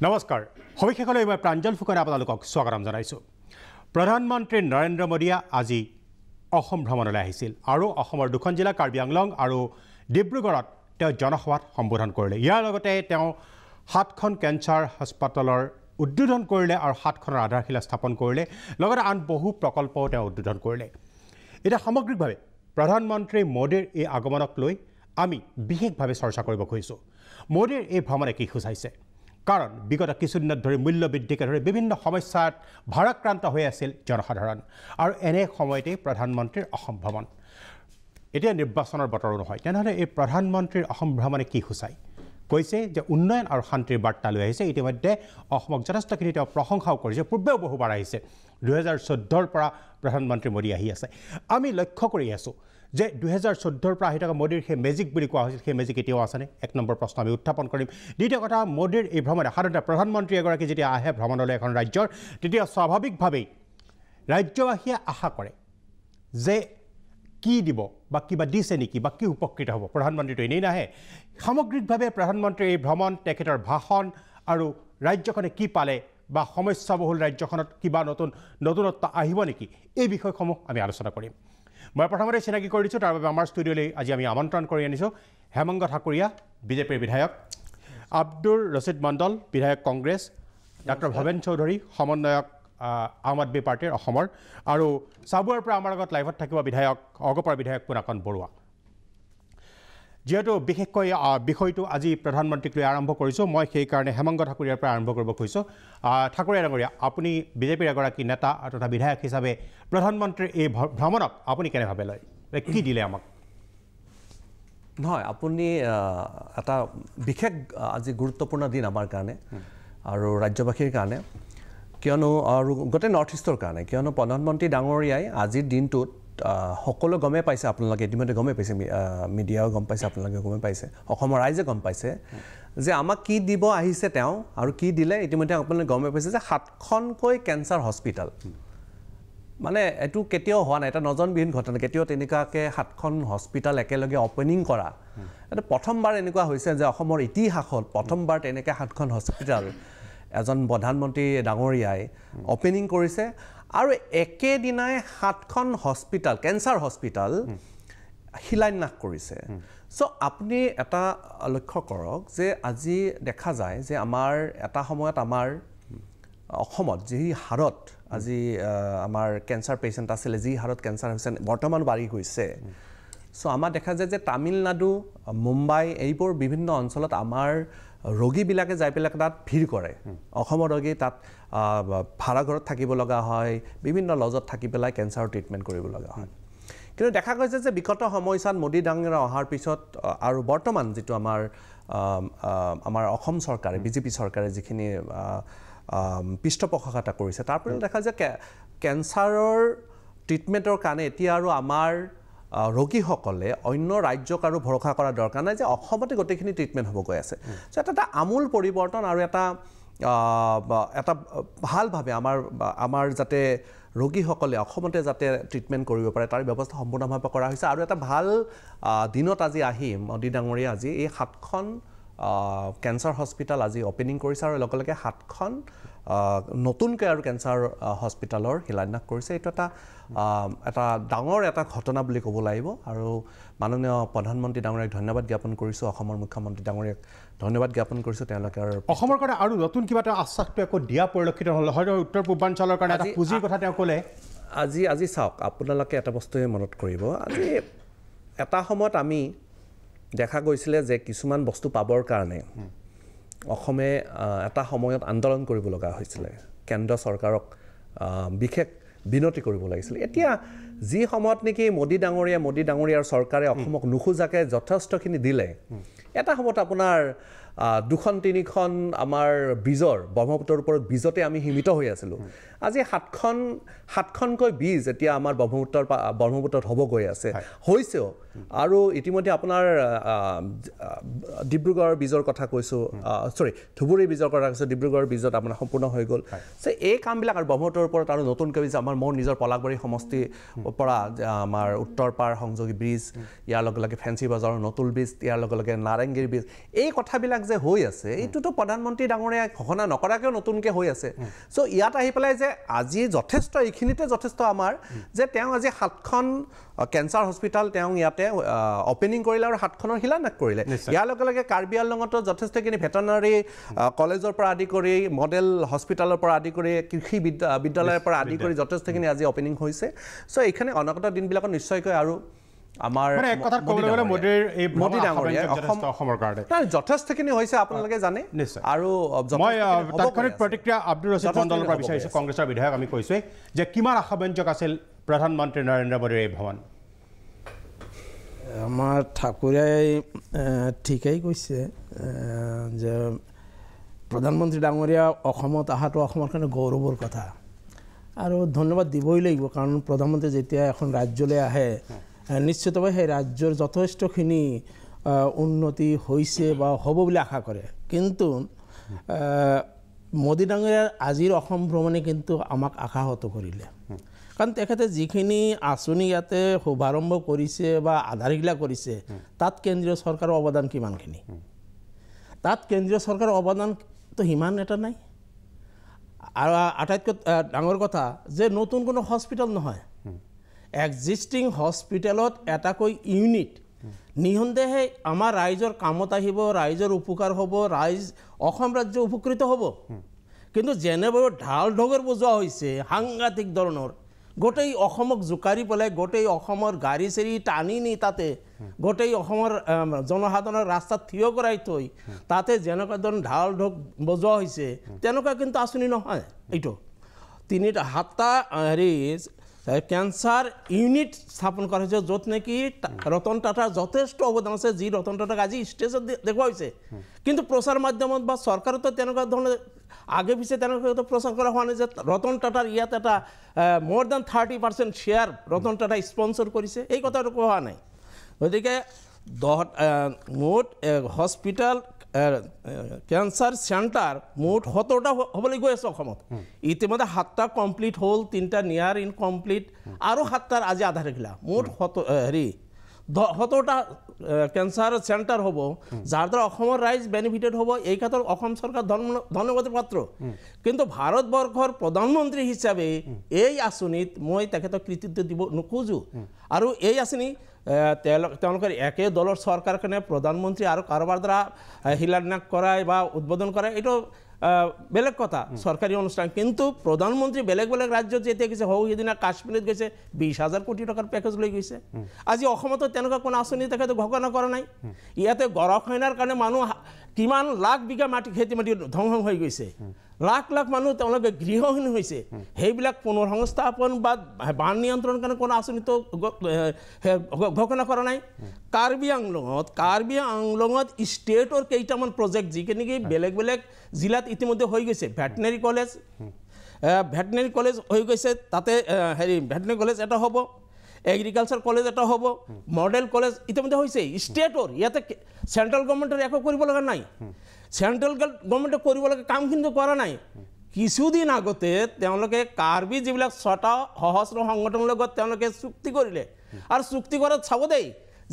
নমস্কাৰ সবিশেষলৈ মই প্ৰাঞ্জল ফুকনে আপোনালোকক স্বাগতম জনাইছোঁ প্ৰধানমন্ত্ৰী নৰেন্দ্ৰ মোদীয়ে আজি অসম ভ্ৰমণলৈ আহিছিল আৰু অসমৰ দুখন জিলা কাৰ্বি আংলং আৰু ডিব্ৰুগড়ত তেওঁ জনসভাত সম্বোধন কৰিলে ইয়াৰ লগতে তেওঁ 7খন কেঞ্চাৰ হাস্পতালৰ উদ্বোধন কৰিলে আৰু 7খনৰ আধাৰশিলা স্থাপন কৰিলে লগতে আন বহু প্ৰকল্পও তেওঁ উদ্বোধন কৰিলে এটা সামগ্ৰিকভাৱে প্ৰধানমন্ত্ৰী মোদীৰ এই আগমনক লৈ আমি বিশেষভাৱে চৰ্চা কৰিব খুজিছোঁ মোদীৰ এই ভ্ৰমণে কি সূচাইছে কাৰণ বিগত কিছুদিনত ধৰি মূল্য বৃদ্ধিকে ধৰি বিভিন্ন সমস্যাত ভাৰাক্ৰান্ত হৈ আছিল জনসাধাৰণ আৰু এনে সময়তে প্ৰধানমন্ত্ৰীৰ অসম ভ্ৰমণ এতিয়া নিৰ্বাচনৰ বতৰো নহয় তেনেহ'লে এই প্ৰধানমন্ত্ৰীৰ অসম ভ্ৰমণে কি সূচায় কৈছে যে উন্নয়ন আৰু শান্তিৰ বাৰ্তা লৈ আহিছে ইতিমধ্যে অসমক যথেষ্টখিনি তেওঁ প্ৰশংসাও কৰিছে পূৰ্বেও বহুবাৰ আহিছে 2014ৰ পৰা প্ৰধানমন্ত্ৰী মোদী আহি আছে আমি লক্ষ্য কৰি আছোঁ যে 2014ৰ পৰা আহি থকা মোদীৰ সেই মেজিক বুলি কোৱা হৈছিল সেই মেজিক এতিয়াও আছেনে এক নম্বৰ প্ৰশ্ন আমি উত্থাপন কৰিম দ্বিতীয় কথা মোদীৰ এই ভ্ৰমণে সাধাৰণতে প্ৰধানমন্ত্ৰী এগৰাকী যেতিয়া আহে ভ্ৰমণলৈ এখন ৰাজ্যৰ তেতিয়া স্বাভাৱিকভাৱেই ৰাজ্যবাসীয়ে আশা কৰে যে কি দিব বা কিবা দিছে নেকি বা কি উপকৃত হ'ব প্ৰধানমন্ত্ৰীটো এনেই নাহে সামগ্ৰিকভাৱে প্ৰধানমন্ত্ৰীৰ এই ভ্ৰমণ তেখেতৰ ভাষণ আৰু ৰাজ্যখনে কি পালে বা সমস্যাবহুল ৰাজ্যখনত কিবা নতুনত্ব আহিব নেকি এই বিষয়সমূহ আমি আলোচনা কৰিম মই প্ৰথমতে চিনাকি কৰি দিছোঁ তাৰ বাবে আমাৰ ষ্টুডিঅ'লৈ আজি আমি আমন্ত্ৰণ কৰি আনিছোঁ হেমংগ ঠাকুৰীয়া বিজেপিৰ বিধায়ক আব্দুৰ ৰছিদ মণ্ডল বিধায়ক কংগ্ৰেছ ডক্টৰ ভৱেন চৌধুৰী সমন্বয়ক আম আদমি পাৰ্টিৰ অসমৰ আৰু চাবুৱাৰ পৰা আমাৰ লগত লাইভত থাকিব বিধায়ক অগপৰ বিধায়ক পুনাকন বৰুৱা যেহেতু বিশেষকৈ বিষয়টো আজি প্ৰধানমন্ত্ৰীক লৈ আৰম্ভ কৰিছোঁ মই সেইকাৰণে হেমংগ ঠাকুৰীয়াৰ পৰা আৰম্ভ কৰিব খুজিছোঁ ঠাকুৰীয়া ডাঙৰীয়া আপুনি বিজেপিৰ এগৰাকী নেতা তথা বিধায়ক হিচাপে প্ৰধানমন্ত্ৰীৰ এই ভ্ৰমণক আপুনি কেনেভাৱে লয় কি দিলে আমাক নহয় আপুনি এটা বিশেষ আজি গুৰুত্বপূৰ্ণ দিন আমাৰ কাৰণে আৰু ৰাজ্যবাসীৰ কাৰণে কিয়নো আৰু গোটেই নৰ্থ ইষ্টৰ কাৰণে কিয়নো প্ৰধানমন্ত্ৰী ডাঙৰীয়াই আজিৰ দিনটোত সকলো গমে পাইছে আপোনালোকে ইতিমধ্যে গমে পাইছে মিডিয়াও গম পাইছে আপোনালোকে গমে পাইছে অসমৰ ৰাইজে গম পাইছে যে আমাক কি দিব আহিছে তেওঁ আৰু কি দিলে ইতিমধ্যে আপোনালোকে গমে পাইছে যে 7খনকৈ কেঞ্চাৰ হস্পিটেল মানে এইটো কেতিয়াও হোৱা নাই এটা নজনবিহীন ঘটনা কেতিয়াও তেনেকুৱাকৈ 7খন হস্পিটেল একেলগে অপেনিং কৰা এটা প্ৰথমবাৰ এনেকুৱা হৈছে যে অসমৰ ইতিহাসত প্ৰথমবাৰ তেনেকৈ 7খন হস্পিটেল এজন প্ৰধানমন্ত্ৰী ডাঙৰীয়াই অপেনিং কৰিছে আৰু একেদিনাই 7খন হস্পিটেল কেঞ্চাৰ হস্পিটেল শিলান্যাস কৰিছে সো আপুনি এটা লক্ষ্য কৰক যে আজি দেখা যায় যে আমাৰ এটা সময়ত আমাৰ অসমত যি হাৰত আজি আমাৰ কেঞ্চাৰ পেচেণ্ট আছিলে যি হাৰত কেঞ্চাৰ হৈছে বৰ্তমান বাঢ়ি গৈছে সো আমাৰ দেখা যায় যে তামিলনাডু মুম্বাই এইবোৰ বিভিন্ন অঞ্চলত আমাৰ ৰোগীবিলাকে যাই পেলাই তাত ভিৰ কৰে অসমৰ ৰোগী তাত ভাড়াঘৰত থাকিব লগা হয় বিভিন্ন লজত থাকি পেলাই কেঞ্চাৰৰ ট্ৰিটমেণ্ট কৰিব লগা হয় কিন্তু দেখা গৈছে যে বিগত সময়ছোৱাত মোদী ডাঙৰীয়া অহাৰ পিছত আৰু বৰ্তমান যিটো আমাৰ অসম চৰকাৰে বিজেপি চৰকাৰে যিখিনি পৃষ্ঠপোষকতা কৰিছে তাৰ পৰা দেখা যায় কেঞ্চাৰৰ ট্ৰিটমেণ্টৰ কাৰণে এতিয়া আৰু আমাৰ ৰোগীসকলে অন্য ৰাজ্যক আৰু ভৰসা কৰা দৰকাৰ নাই যে অসমতে গোটেইখিনি ট্ৰিটমেণ্ট হ'ব গৈ আছে চ' এটা আমূল পৰিৱৰ্তন আৰু এটা ভালভাৱে আমাৰ যাতে ৰোগীসকলে অসমতে যাতে ট্ৰিটমেণ্ট কৰিব পাৰে তাৰ ব্যৱস্থা সম্পূৰ্ণভাৱে কৰা হৈছে আৰু এটা ভাল দিনত আজি আহি মোদী ডাঙৰীয়া আজি এই 7খন কেঞ্চাৰ হস্পিটেল আজি অপেনিং কৰিছে আৰু লগে লগে 7খন নতুনকৈ আৰু কেঞ্চাৰ হস্পিটেলৰ শিলান্যাস কৰিছে এইটো এটা ডাঙৰ এটা ঘটনা বুলি ক'ব লাগিব আৰু মাননীয় প্ৰধানমন্ত্ৰী ডাঙৰীয়াক ধন্যবাদ জ্ঞাপন কৰিছোঁ অসমৰ মুখ্যমন্ত্ৰী ডাঙৰীয়াক ধন্যবাদ জ্ঞাপন কৰিছোঁ তেওঁলোকে অসমৰ কাৰণে আৰু নতুন কিবা এটা আশ্বাসটো একো দিয়া পৰিলক্ষিত হ'ল হয়তো উত্তৰ পূৰ্বাঞ্চলৰ কাৰণে এটা পুঁজিৰ কথা তেওঁ ক'লে আজি চাওক আপোনালোকে এটা বস্তুৱে মনত কৰিব আজি এটা সময়ত আমি দেখা গৈছিলে যে কিছুমান বস্তু পাবৰ কাৰণে অসমে এটা সময়ত আন্দোলন কৰিব লগা হৈছিলে কেন্দ্ৰ চৰকাৰক বিশেষ বিনতি কৰিব লাগিছিল এতিয়া যি সময়ত নেকি মোদী ডাঙৰীয়াৰ চৰকাৰে অসমক নোখোজাকৈ যথেষ্টখিনি দিলে এটা সময়ত আপোনাৰ 2-3খন আমাৰ বীজৰ ব্ৰহ্মপুত্ৰৰ ওপৰত বীজতে আমি সীমিত হৈ আছিলোঁ আজি 7খনকৈ বীজ এতিয়া আমাৰ ব্ৰহ্মপুত্ৰত হ'ব গৈ আছে হৈছেও আৰু ইতিমধ্যে আপোনাৰ ডিব্ৰুগড়ৰ বীজৰ কথা কৈছোঁ ধুবুৰী বীজৰ কথা কৈছোঁ ডিব্ৰুগড়ৰ বীজত আপোনাৰ সম্পূৰ্ণ হৈ গ'ল চ' এই কামবিলাক আৰু ব্ৰহ্মপুত্ৰৰ ওপৰত আৰু নতুনকৈ বীজ আমাৰ মোৰ নিজৰ পলাশবাৰী সমষ্টিৰ পৰা আমাৰ উত্তৰ পাৰ সংযোগী ব্ৰীজ ইয়াৰ লগে লগে ফেঞ্চি বজাৰৰ নতুন ব্ৰীজ ইয়াৰ লগে লগে নাৰেংগীৰ ব্ৰীজ এই কথাবিলাক যে হৈ আছে এইটোতো প্ৰধানমন্ত্ৰী ডাঙৰীয়া ঘোষণা নকৰাকৈও নতুনকৈ হৈ আছে চ' ইয়াত আহি পেলাই যে আজি যথেষ্ট এইখিনিতে যথেষ্ট আমাৰ যে তেওঁ আজি 7খন কেঞ্চাৰ হস্পিটেল তেওঁ ইয়াতে অপেনিং কৰিলে আৰু 7খনৰ শিলান্যাস কৰিলে ইয়াৰ লগে লগে কাৰ্বি আংলঙতো যথেষ্টখিনি ভেটেনাৰী কলেজৰ পৰা আদি কৰি মডেল হস্পিটেলৰ পৰা আদি কৰি কৃষি বিদ্যালয়ৰ পৰা আদি কৰি যথেষ্টখিনি আজি অপেনিং হৈছে চ' এইখানে অনাগত দিনবিলাকত নিশ্চয়কৈ আৰু আমাৰ মোদী ডাঙৰীয়া যথেষ্টখিনি হৈছে আপোনালোকে জানে আৰু মই তাৎক্ষণিক প্ৰতিক্ৰিয়া আব্দুল ৰছিদ মণ্ডলৰ পৰা বিচাৰিছোঁ কংগ্ৰেছৰ বিধায়ক আমি কৈছোঁৱেই যে কিমান আশাব্যঞ্জক আছিল প্ৰধানমন্ত্ৰী নৰেন্দ্ৰ মোদীৰ এই ভ্ৰমণ আমাৰ ঠাকুৰাই ঠিকেই কৈছে যে প্ৰধানমন্ত্ৰী ডাঙৰীয়া অসমত অহাটো অসমৰ কাৰণে গৌৰৱৰ কথা আৰু ধন্যবাদ দিবই লাগিব কাৰণ প্ৰধানমন্ত্ৰী যেতিয়া এখন ৰাজ্যলৈ আহে নিশ্চিতভাৱে সেই ৰাজ্যৰ যথেষ্টখিনি উন্নতি হৈছে বা হ'ব বুলি আশা কৰে কিন্তু মোদী ডাঙৰীয়াৰ আজিৰ অসম ভ্ৰমণে কিন্তু আমাক আশাহত কৰিলে কাৰণ তেখেতে যিখিনি আঁচনি ইয়াতে শুভাৰম্ভ কৰিছে বা আধাৰশিলা কৰিছে তাত কেন্দ্ৰীয় চৰকাৰৰ অৱদান কিমানখিনি তাত কেন্দ্ৰীয় চৰকাৰৰ অৱদানটো সিমান এটা নাই আৰু আটাইতকৈ ডাঙৰ কথা যে নতুন কোনো হস্পিটেল নহয় এক্সিষ্টিং হস্পিটেলত এটাকৈ ইউনিট নিঃসন্দেহে আমাৰ ৰাইজৰ কামত আহিব ৰাইজৰ উপকাৰ হ'ব ৰাইজ অসম ৰাজ্য উপকৃত হ'ব কিন্তু যেনেভাৱে ঢাল ঢগৰ বজোৱা হৈছে সাংঘাতিক ধৰণৰ গোটেই অসমক জোকাৰি পেলাই গোটেই অসমৰ গাড়ী চাৰি টানি নি তাতে গোটেই অসমৰ জনসাধাৰণৰ ৰাস্তাত থিয় কৰাই থৈ তাতে যেনেকুৱা ধৰণৰ ঢাল ঢগ বজোৱা হৈছে তেনেকুৱা কিন্তু আঁচনি নহয় এইটো 7টা কেঞ্চাৰ ইউনিট স্থাপন কৰা হৈছে য'ত নেকি ৰতন টাটাৰ যথেষ্ট অৱদান আছে যি ৰতন টাটাক আজি ষ্টেজত দেখুওৱা হৈছে কিন্তু প্ৰচাৰ মাধ্যমত বা চৰকাৰতো তেনেকুৱা ধৰণৰ আগে পিছে তেনেকুৱা প্ৰচাৰ কৰা হোৱা নাই যে ৰতন টাটাৰ ইয়াত এটা মোৰ দেন 30% শ্বেয়াৰ ৰতন টাটাই স্পন্সৰ কৰিছে এই কথাটো কোৱা হোৱা নাই গতিকে মুঠ হস্পিটেল কেঞ্চাৰ চেণ্টাৰ মুঠ 17টা হ'বলৈ গৈ আছে অসমত ইতিমধ্যে 7টা কমপ্লিট হ'ল 3টা নিয়াৰ ইনকমপ্লিট আৰু 7টাৰ আজি আধাৰশিলা মুঠ 17টা কেঞ্চাৰ চেণ্টাৰ হ'ব যাৰ দ্বাৰা অসমৰ ৰাইজ বেনিফিটেড হ'ব এই ক্ষেত্ৰত অসম চৰকাৰ ধন্যবাদৰ পাত্ৰ কিন্তু ভাৰতবৰ্ষৰ প্ৰধানমন্ত্ৰী হিচাপে এই আঁচনিত মই তেখেতক কৃতিত্ব দিব নোখোজোঁ আৰু এই আঁচনি তেওঁলোকৰ একে দলৰ চৰকাৰখনে প্ৰধানমন্ত্ৰী আৰু কাৰোবাৰ দ্বাৰা শিলান্যাস কৰাই বা উদ্বোধন কৰাই এইটো বেলেগ কথা চৰকাৰী অনুষ্ঠান কিন্তু প্ৰধানমন্ত্ৰী বেলেগ বেলেগ ৰাজ্যত যেতিয়া গৈছে হৌ সেইদিনা কাশ্মীৰত গৈছে 20,000 কোটি টকাৰ পেকেজ লৈ গৈছে আজি অসমতো তেনেকুৱা কোনো আঁচনি তেখেতে ঘোষণা কৰা নাই ইয়াতে গৰাখহনীয়াৰ কাৰণে মানুহ কিমান লাখ বিঘা মাটি খেতি মাটি ধ্বংস হৈ গৈছে লাখ লাখ মানুহ তেওঁলোকে গৃহহীন হৈছে সেইবিলাক পুনৰ সংস্থাপন বা বান নিয়ন্ত্ৰণৰ কাৰণে কোনো আঁচনিতো ঘোষণা কৰা নাই কাৰ্বি আংলঙত ষ্টেটৰ কেইটামান প্ৰজেক্ট যিখিনি বেলেগ বেলেগ জিলাত ইতিমধ্যে হৈ গৈছে ভেটেনেৰী কলেজ হৈ গৈছে তাতে ভেটেনেৰী কলেজ এটা হ'ব এগ্ৰিকালচাৰ কলেজ এটা হ'ব মডেল কলেজ ইতিমধ্যে হৈছে ষ্টেটৰ ইয়াতে চেণ্ট্ৰেল গভৰ্ণমেণ্টৰ একো কৰিব লগা নাই চেণ্ট্ৰেল গভৰ্ণমেণ্টে কৰিব লগা কাম কিন্তু কৰা নাই কিছুদিন আগতে তেওঁলোকে কাৰ্বি যিবিলাক 6টা সহস্ৰ সংগঠনৰ লগত তেওঁলোকে চুক্তি কৰিলে আৰু চুক্তি কৰাত চাব দেই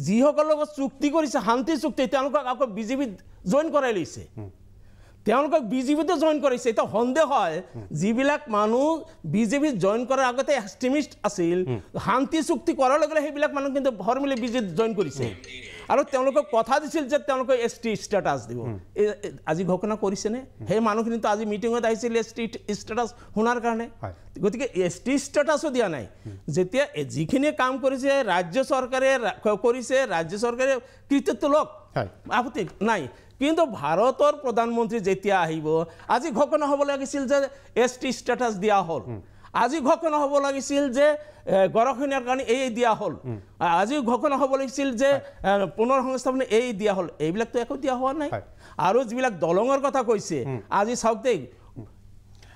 যিসকলৰ লগত চুক্তি কৰিছে শান্তি চুক্তি তেওঁলোকক আকৌ বিজেপিত জইন কৰাই লৈছে তেওঁলোকক বিজেপিতে জইন কৰিছে এটা সন্দেহ হয় যিবিলাক মানুহ বিজেপিত জইন কৰাৰ আগতে এক্সট্ৰিমিষ্ট আছিল শান্তি চুক্তি কৰাৰ লগে সেইবিলাক মানুহ কিন্তু ফৰ্মেলি বিজেপিত জইন কৰিছে আৰু তেওঁলোকক কথা দিছিল যে তেওঁলোকে এছটি ষ্টেটাছ দিব আজি ঘোষণা কৰিছেনে সেই মানুহখিনিতো আজি মিটিঙত আহিছিল এছটি ষ্টেটাছ শুনাৰ কাৰণে গতিকে এছটি ষ্টেটাছো দিয়া নাই যেতিয়া যিখিনি কাম কৰিছে ৰাজ্য চৰকাৰে কৰিছে ৰাজ্য চৰকাৰে কৃতিত্ব লওক আপত্তি নাই কিন্তু ভাৰতৰ প্ৰধানমন্ত্ৰী যেতিয়া আহিব আজি ঘোষণা হ'ব লাগিছিল যে এছটি ষ্টেটাছ দিয়া হ'ল আজি ঘোষণা হ'ব লাগিছিল যে গৰাখহনীয়াৰ কাৰণে এই দিয়া হ'ল আজি ঘোষণা হ'ব লাগিছিল যে পুনৰ সংস্থাপন এই দিয়া হ'ল এইবিলাকতো একো দিয়া হোৱা নাই আৰু যিবিলাক দলঙৰ কথা কৈছে আজি চাওক দেই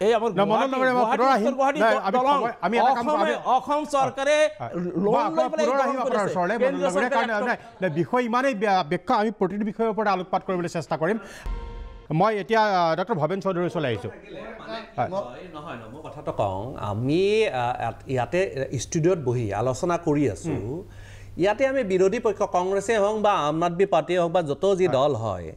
এই আমাৰ অসম চৰকাৰে বিষয় ইমানেই ব্যাখ্যা আমি প্ৰতিটো বিষয়ৰ ওপৰত আলোকপাত কৰিবলৈ চেষ্টা কৰিম মই এতিয়া ডক্টৰ ভৱেন চৌধুৰীৰ ওচৰলৈ আহিছোঁ নহয় মই কথাটো কওঁ আমি ইয়াতে ষ্টুডিঅ'ত বহি আলোচনা কৰি আছোঁ ইয়াতে আমি বিৰোধী পক্ষ কংগ্ৰেছে হওক বা আম আদমি পাৰ্টিয়ে হওক বা যত যি দল হয়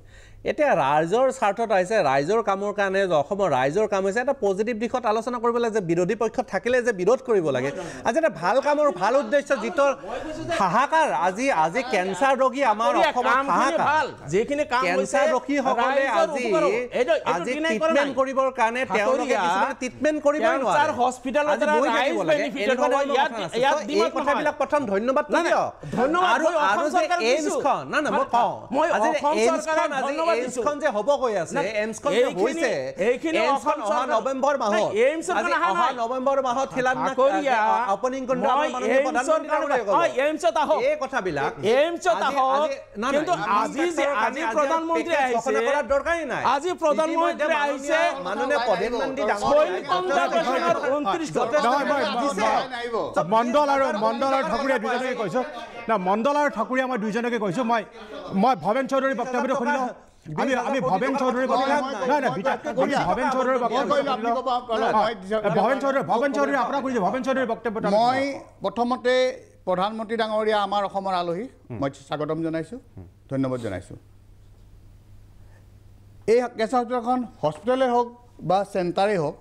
এতিয়া ৰাইজৰ স্বাৰ্থত আহিছে ৰাইজৰ কামৰ কাৰণে অসমৰ ৰাইজৰ কাম হৈছে এটা পজিটিভ দিশত আলোচনা কৰিব লাগে যে বিৰোধী পক্ষত থাকিলে যে বিৰোধ কৰিব লাগে আজি এটা ভাল কামৰ ভাল উদ্দেশ্য যিটো হাহাকাৰ আজি আজি কেঞ্চাৰ ৰোগী আমাৰ অসমত হাহাকাৰ যেখিনি কাম কেঞ্চাৰ ৰোগীসকলে আজি ট্ৰিটমেণ্ট কৰিবৰ কাৰণে তেওঁলোকে কিছুমান ট্ৰিটমেণ্ট কৰিবই নোৱাৰে কেঞ্চাৰ হস্পিটেলত ৰাইজ বেনিফিটেড হ'ব ইয়াত এই কথাবিলাক প্ৰথম ধন্যবাদ আৰু যে এইমছখন না মই কওঁ আজি এইমছখন এইমছখন যে হ'ব গৈ আছে এইমছখন যে হৈছে এইমছখন অহা নৱেম্বৰ মাহত অহা নৱেম্বৰ মাহত খিলাফনা কৰিয়া ওপেনিং কৰিব মাননীয় প্ৰধানমন্ত্ৰী এইমছত আহক এই কথাবিলাক এইমছত আহক কিন্তু আজি প্ৰধানমন্ত্ৰী আহিছে কৰাৰ দৰকাৰেই নাই আজি প্ৰধানমন্ত্ৰী আহিছে মাননীয় প্ৰধানমন্ত্ৰী মণ্ডল আৰু ঠাকুৰীয়া দুজনকে কৈছোঁ না মণ্ডল আৰু ঠাকুৰীয়া মই দুইজনকে কৈছোঁ মই ভৱেন চৌধুৰীৰ বক্তব্যটো শুনি লওঁ আমি ভৱেন চৌধুৰীৰ ভৱেন চৌধুৰী আপোনাক কৈছোঁ ভৱেন চৌধুৰীৰ বক্তব্যটো মই প্ৰথমতে প্ৰধানমন্ত্ৰী ডাঙৰীয়া আমাৰ অসমৰ আলহী মই স্বাগতম জনাইছোঁ ধন্যবাদ জনাইছোঁ এই কেঞ্চাৰ হস্পিটেলখন হস্পিটেলেই হওক বা চেণ্টাৰেই হওক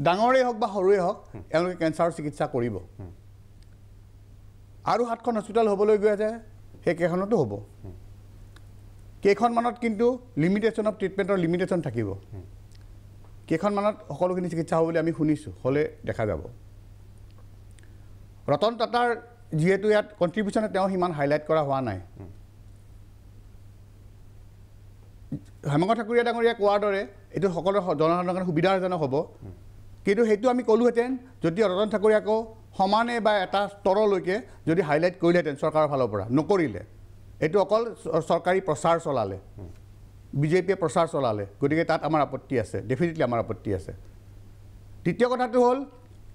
ডাঙৰেই হওক বা সৰুৱেই হওক এওঁলোকে কেঞ্চাৰৰ চিকিৎসা কৰিব আৰু 7খন হস্পিটেল হ'বলৈ গৈ আছে সেইকেইখনতো হ'ব কেইখনমানত কিন্তু লিমিটেশ্যন অফ ট্ৰিটমেণ্টৰ লিমিটেশ্যন থাকিব কেইখনমানত সকলোখিনি চিকিৎসা হ'ব বুলি আমি শুনিছোঁ হ'লে দেখা যাব ৰতন টাটাৰ যিহেতু ইয়াত কণ্ট্ৰিবিউশ্যনে তেওঁ সিমান হাইলাইট কৰা হোৱা নাই হেমন্ত ঠাকুৰীয়া ডাঙৰীয়াই কোৱাৰ দৰে এইটো সকলো জনসাধাৰণৰ কাৰণে সুবিধাজনক হ'ব কিন্তু সেইটো আমি ক'লোহেঁতেন যদি ৰতন ঠাকুৰীয়াকো সমানে বা এটা স্তৰলৈকে যদি হাইলাইট কৰিলেহেঁতেন চৰকাৰৰ ফালৰ পৰা নকৰিলে এইটো অকল চৰকাৰী প্ৰচাৰ চলালে বিজেপিয়ে প্ৰচাৰ চলালে গতিকে তাত আমাৰ আপত্তি আছে ডেফিনেটলি আমাৰ আপত্তি আছে দ্বিতীয় কথাটো হ'ল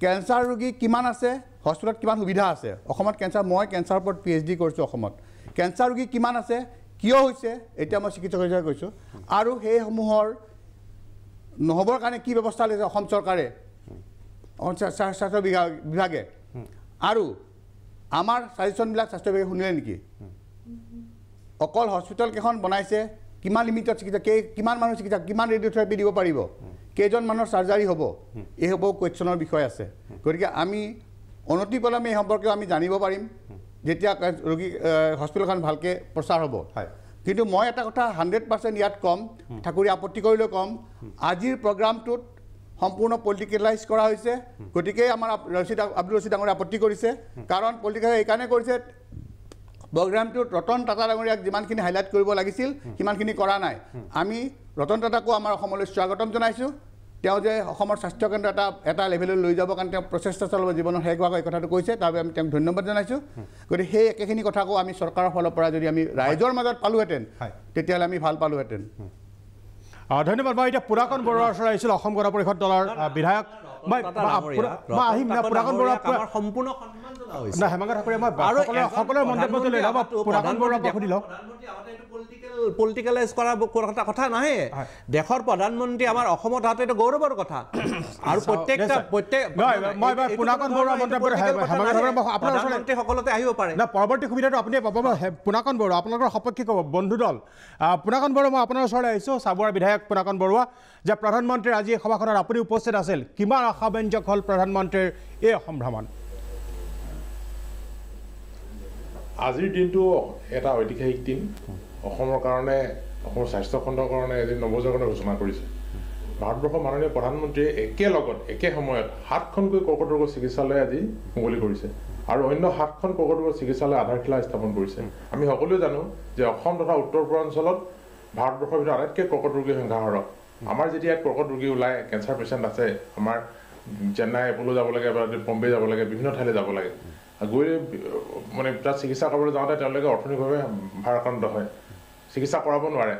কেঞ্চাৰ ৰোগী কিমান আছে হস্পিটেলত কিমান সুবিধা আছে অসমত মই কেঞ্চাৰৰ ওপৰত PhD কৰিছোঁ অসমত কেঞ্চাৰ ৰোগী কিমান আছে কিয় হৈছে এতিয়া মই চিকিৎসক হিচাপে কৈছোঁ আৰু সেইসমূহৰ নহ'বৰ কাৰণে কি ব্যৱস্থা লৈছে অসম চৰকাৰে স্বাস্থ্য বিভাগে আৰু আমাৰ ছাজেশ্যনবিলাক স্বাস্থ্য বিভাগে শুনিলে নেকি অকল হস্পিটেল কেইখন বনাইছে কিমান লিমিটেড চিকিৎসা কিমান মানুহ চিকিৎসা কিমান ৰেডিঅ'থেৰাপি দিব পাৰিব কেইজন মানুহৰ চাৰ্জাৰী হ'ব এই হ'ব কুৱেশ্যনৰ বিষয় আছে গতিকে আমি অনতিপলমে এই সম্পৰ্কেও আমি জানিব পাৰিম যেতিয়া ৰোগী হস্পিটেলখন ভালকৈ প্ৰচাৰ হ'ব কিন্তু মই এটা কথা 100% ইয়াত কম ঠাকুৰীয়া আপত্তি কৰিলেও কম আজিৰ প্ৰগ্ৰামটোত সম্পূৰ্ণ পলিটিকেলাইজ কৰা হৈছে গতিকে আমাৰ আব্দুল ৰছিদ ডাঙৰীয়া আপত্তি কৰিছে কাৰণ পলিটিকেল এইকাৰণে কৰিছে প্ৰগ্ৰামটোত ৰতন টাটা ডাঙৰীয়াক যিমানখিনি হাইলাইট কৰিব লাগিছিল সিমানখিনি কৰা নাই আমি ৰতন টাটাকো আমাৰ অসমলৈ স্বাগতম জনাইছোঁ তেওঁ যে অসমৰ স্বাস্থ্যকেন্দ্ৰ এটা লেভেললৈ লৈ যাবৰ কাৰণে তেওঁ প্ৰচেষ্টা চলাব জীৱনৰ শেষ হোৱাকৈ এই কথাটো কৈছে তাৰ বাবে আমি তেওঁক ধন্যবাদ জনাইছোঁ গতিকে সেই একেখিনি কথাকো আমি চৰকাৰৰ ফালৰ পৰা যদি আমি ৰাইজৰ মাজত পালোহেঁতেন তেতিয়াহ'লে আমি ভাল পালোহেঁতেন ধন্যবাদ মই এতিয়া পুৰাকণ বৰুৱাৰ ওচৰত আহিছিলোঁ অসম গণ পৰিষদ দলৰ বিধায়ক মই আহিম না পুৰাকণ বৰুৱা সম্পূৰ্ণ সন্মান জনা হৈছে না হেমন্ত ঠাকুৰীয়া মই সকলোৰে মন্তব্যটো লৈ ল'ব পুৰাকণ বৰুৱাক সুধি লওঁ পলিটিকেলাইজ কৰা কথা নাহে দেশৰ প্ৰধানমন্ত্ৰী আমাৰ অসমত অহাটো এইটো গৌৰৱৰ কথা আৰু প্ৰত্যেকটা সকলোতে আহিব পাৰে না পৰৱৰ্তী সুবিধাটো আপুনি পাব পুনাকণ বৰুৱা আপোনালোকৰ সপক্ষে ক'ব বন্ধু দল পুনাকণ বৰুৱা মই আপোনাৰ ওচৰলৈ আহিছোঁ চাবুৱাৰ বিধায়ক পুনাকণ বৰুৱা যে প্ৰধানমন্ত্ৰীৰ আজি এই সভাখনত আপুনি উপস্থিত আছিল কিমান আশাব্যঞ্জক হ'ল প্ৰধানমন্ত্ৰীৰ এই অসম ভ্ৰমণ আজিৰ দিনটো এটা ঐতিহাসিক দিন অসমৰ কাৰণে অসমৰ স্বাস্থ্য খণ্ডৰ কাৰণে এদিন নৱজাগৰণৰ ঘোষণা কৰিছে ভাৰতবৰ্ষৰ মাননীয় প্ৰধানমন্ত্ৰীয়ে একে সময়ত 7খনকৈ কৰ্কট ৰোগৰ চিকিৎসালয় আজি মুকলি কৰিছে আৰু অন্য 7খন কৰ্কট ৰোগৰ চিকিৎসালয় আধাৰশিলা স্থাপন কৰিছে আমি সকলোৱে জানো যে অসম তথা উত্তৰ পূৰ্বাঞ্চলত ভাৰতবৰ্ষৰ ভিতৰত আটাইতকৈ কৰ্কট ৰোগীৰ সংখ্যা সৰহ আমাৰ যেতিয়া ইয়াত কৰ্কট ৰোগী ওলায় কেঞ্চাৰ পেচেণ্ট আছে আমাৰ চেন্নাই এপ'লো যাব লাগে বা বম্বে যাব লাগে বিভিন্ন ঠাইলৈ যাব লাগে গৈ মানে তাত চিকিৎসা কৰিবলৈ যাওঁতে তেওঁলোকে অৰ্থনৈতিকভাৱে ভাৰাক্ৰান্ত হয় চিকিৎসা কৰাব নোৱাৰে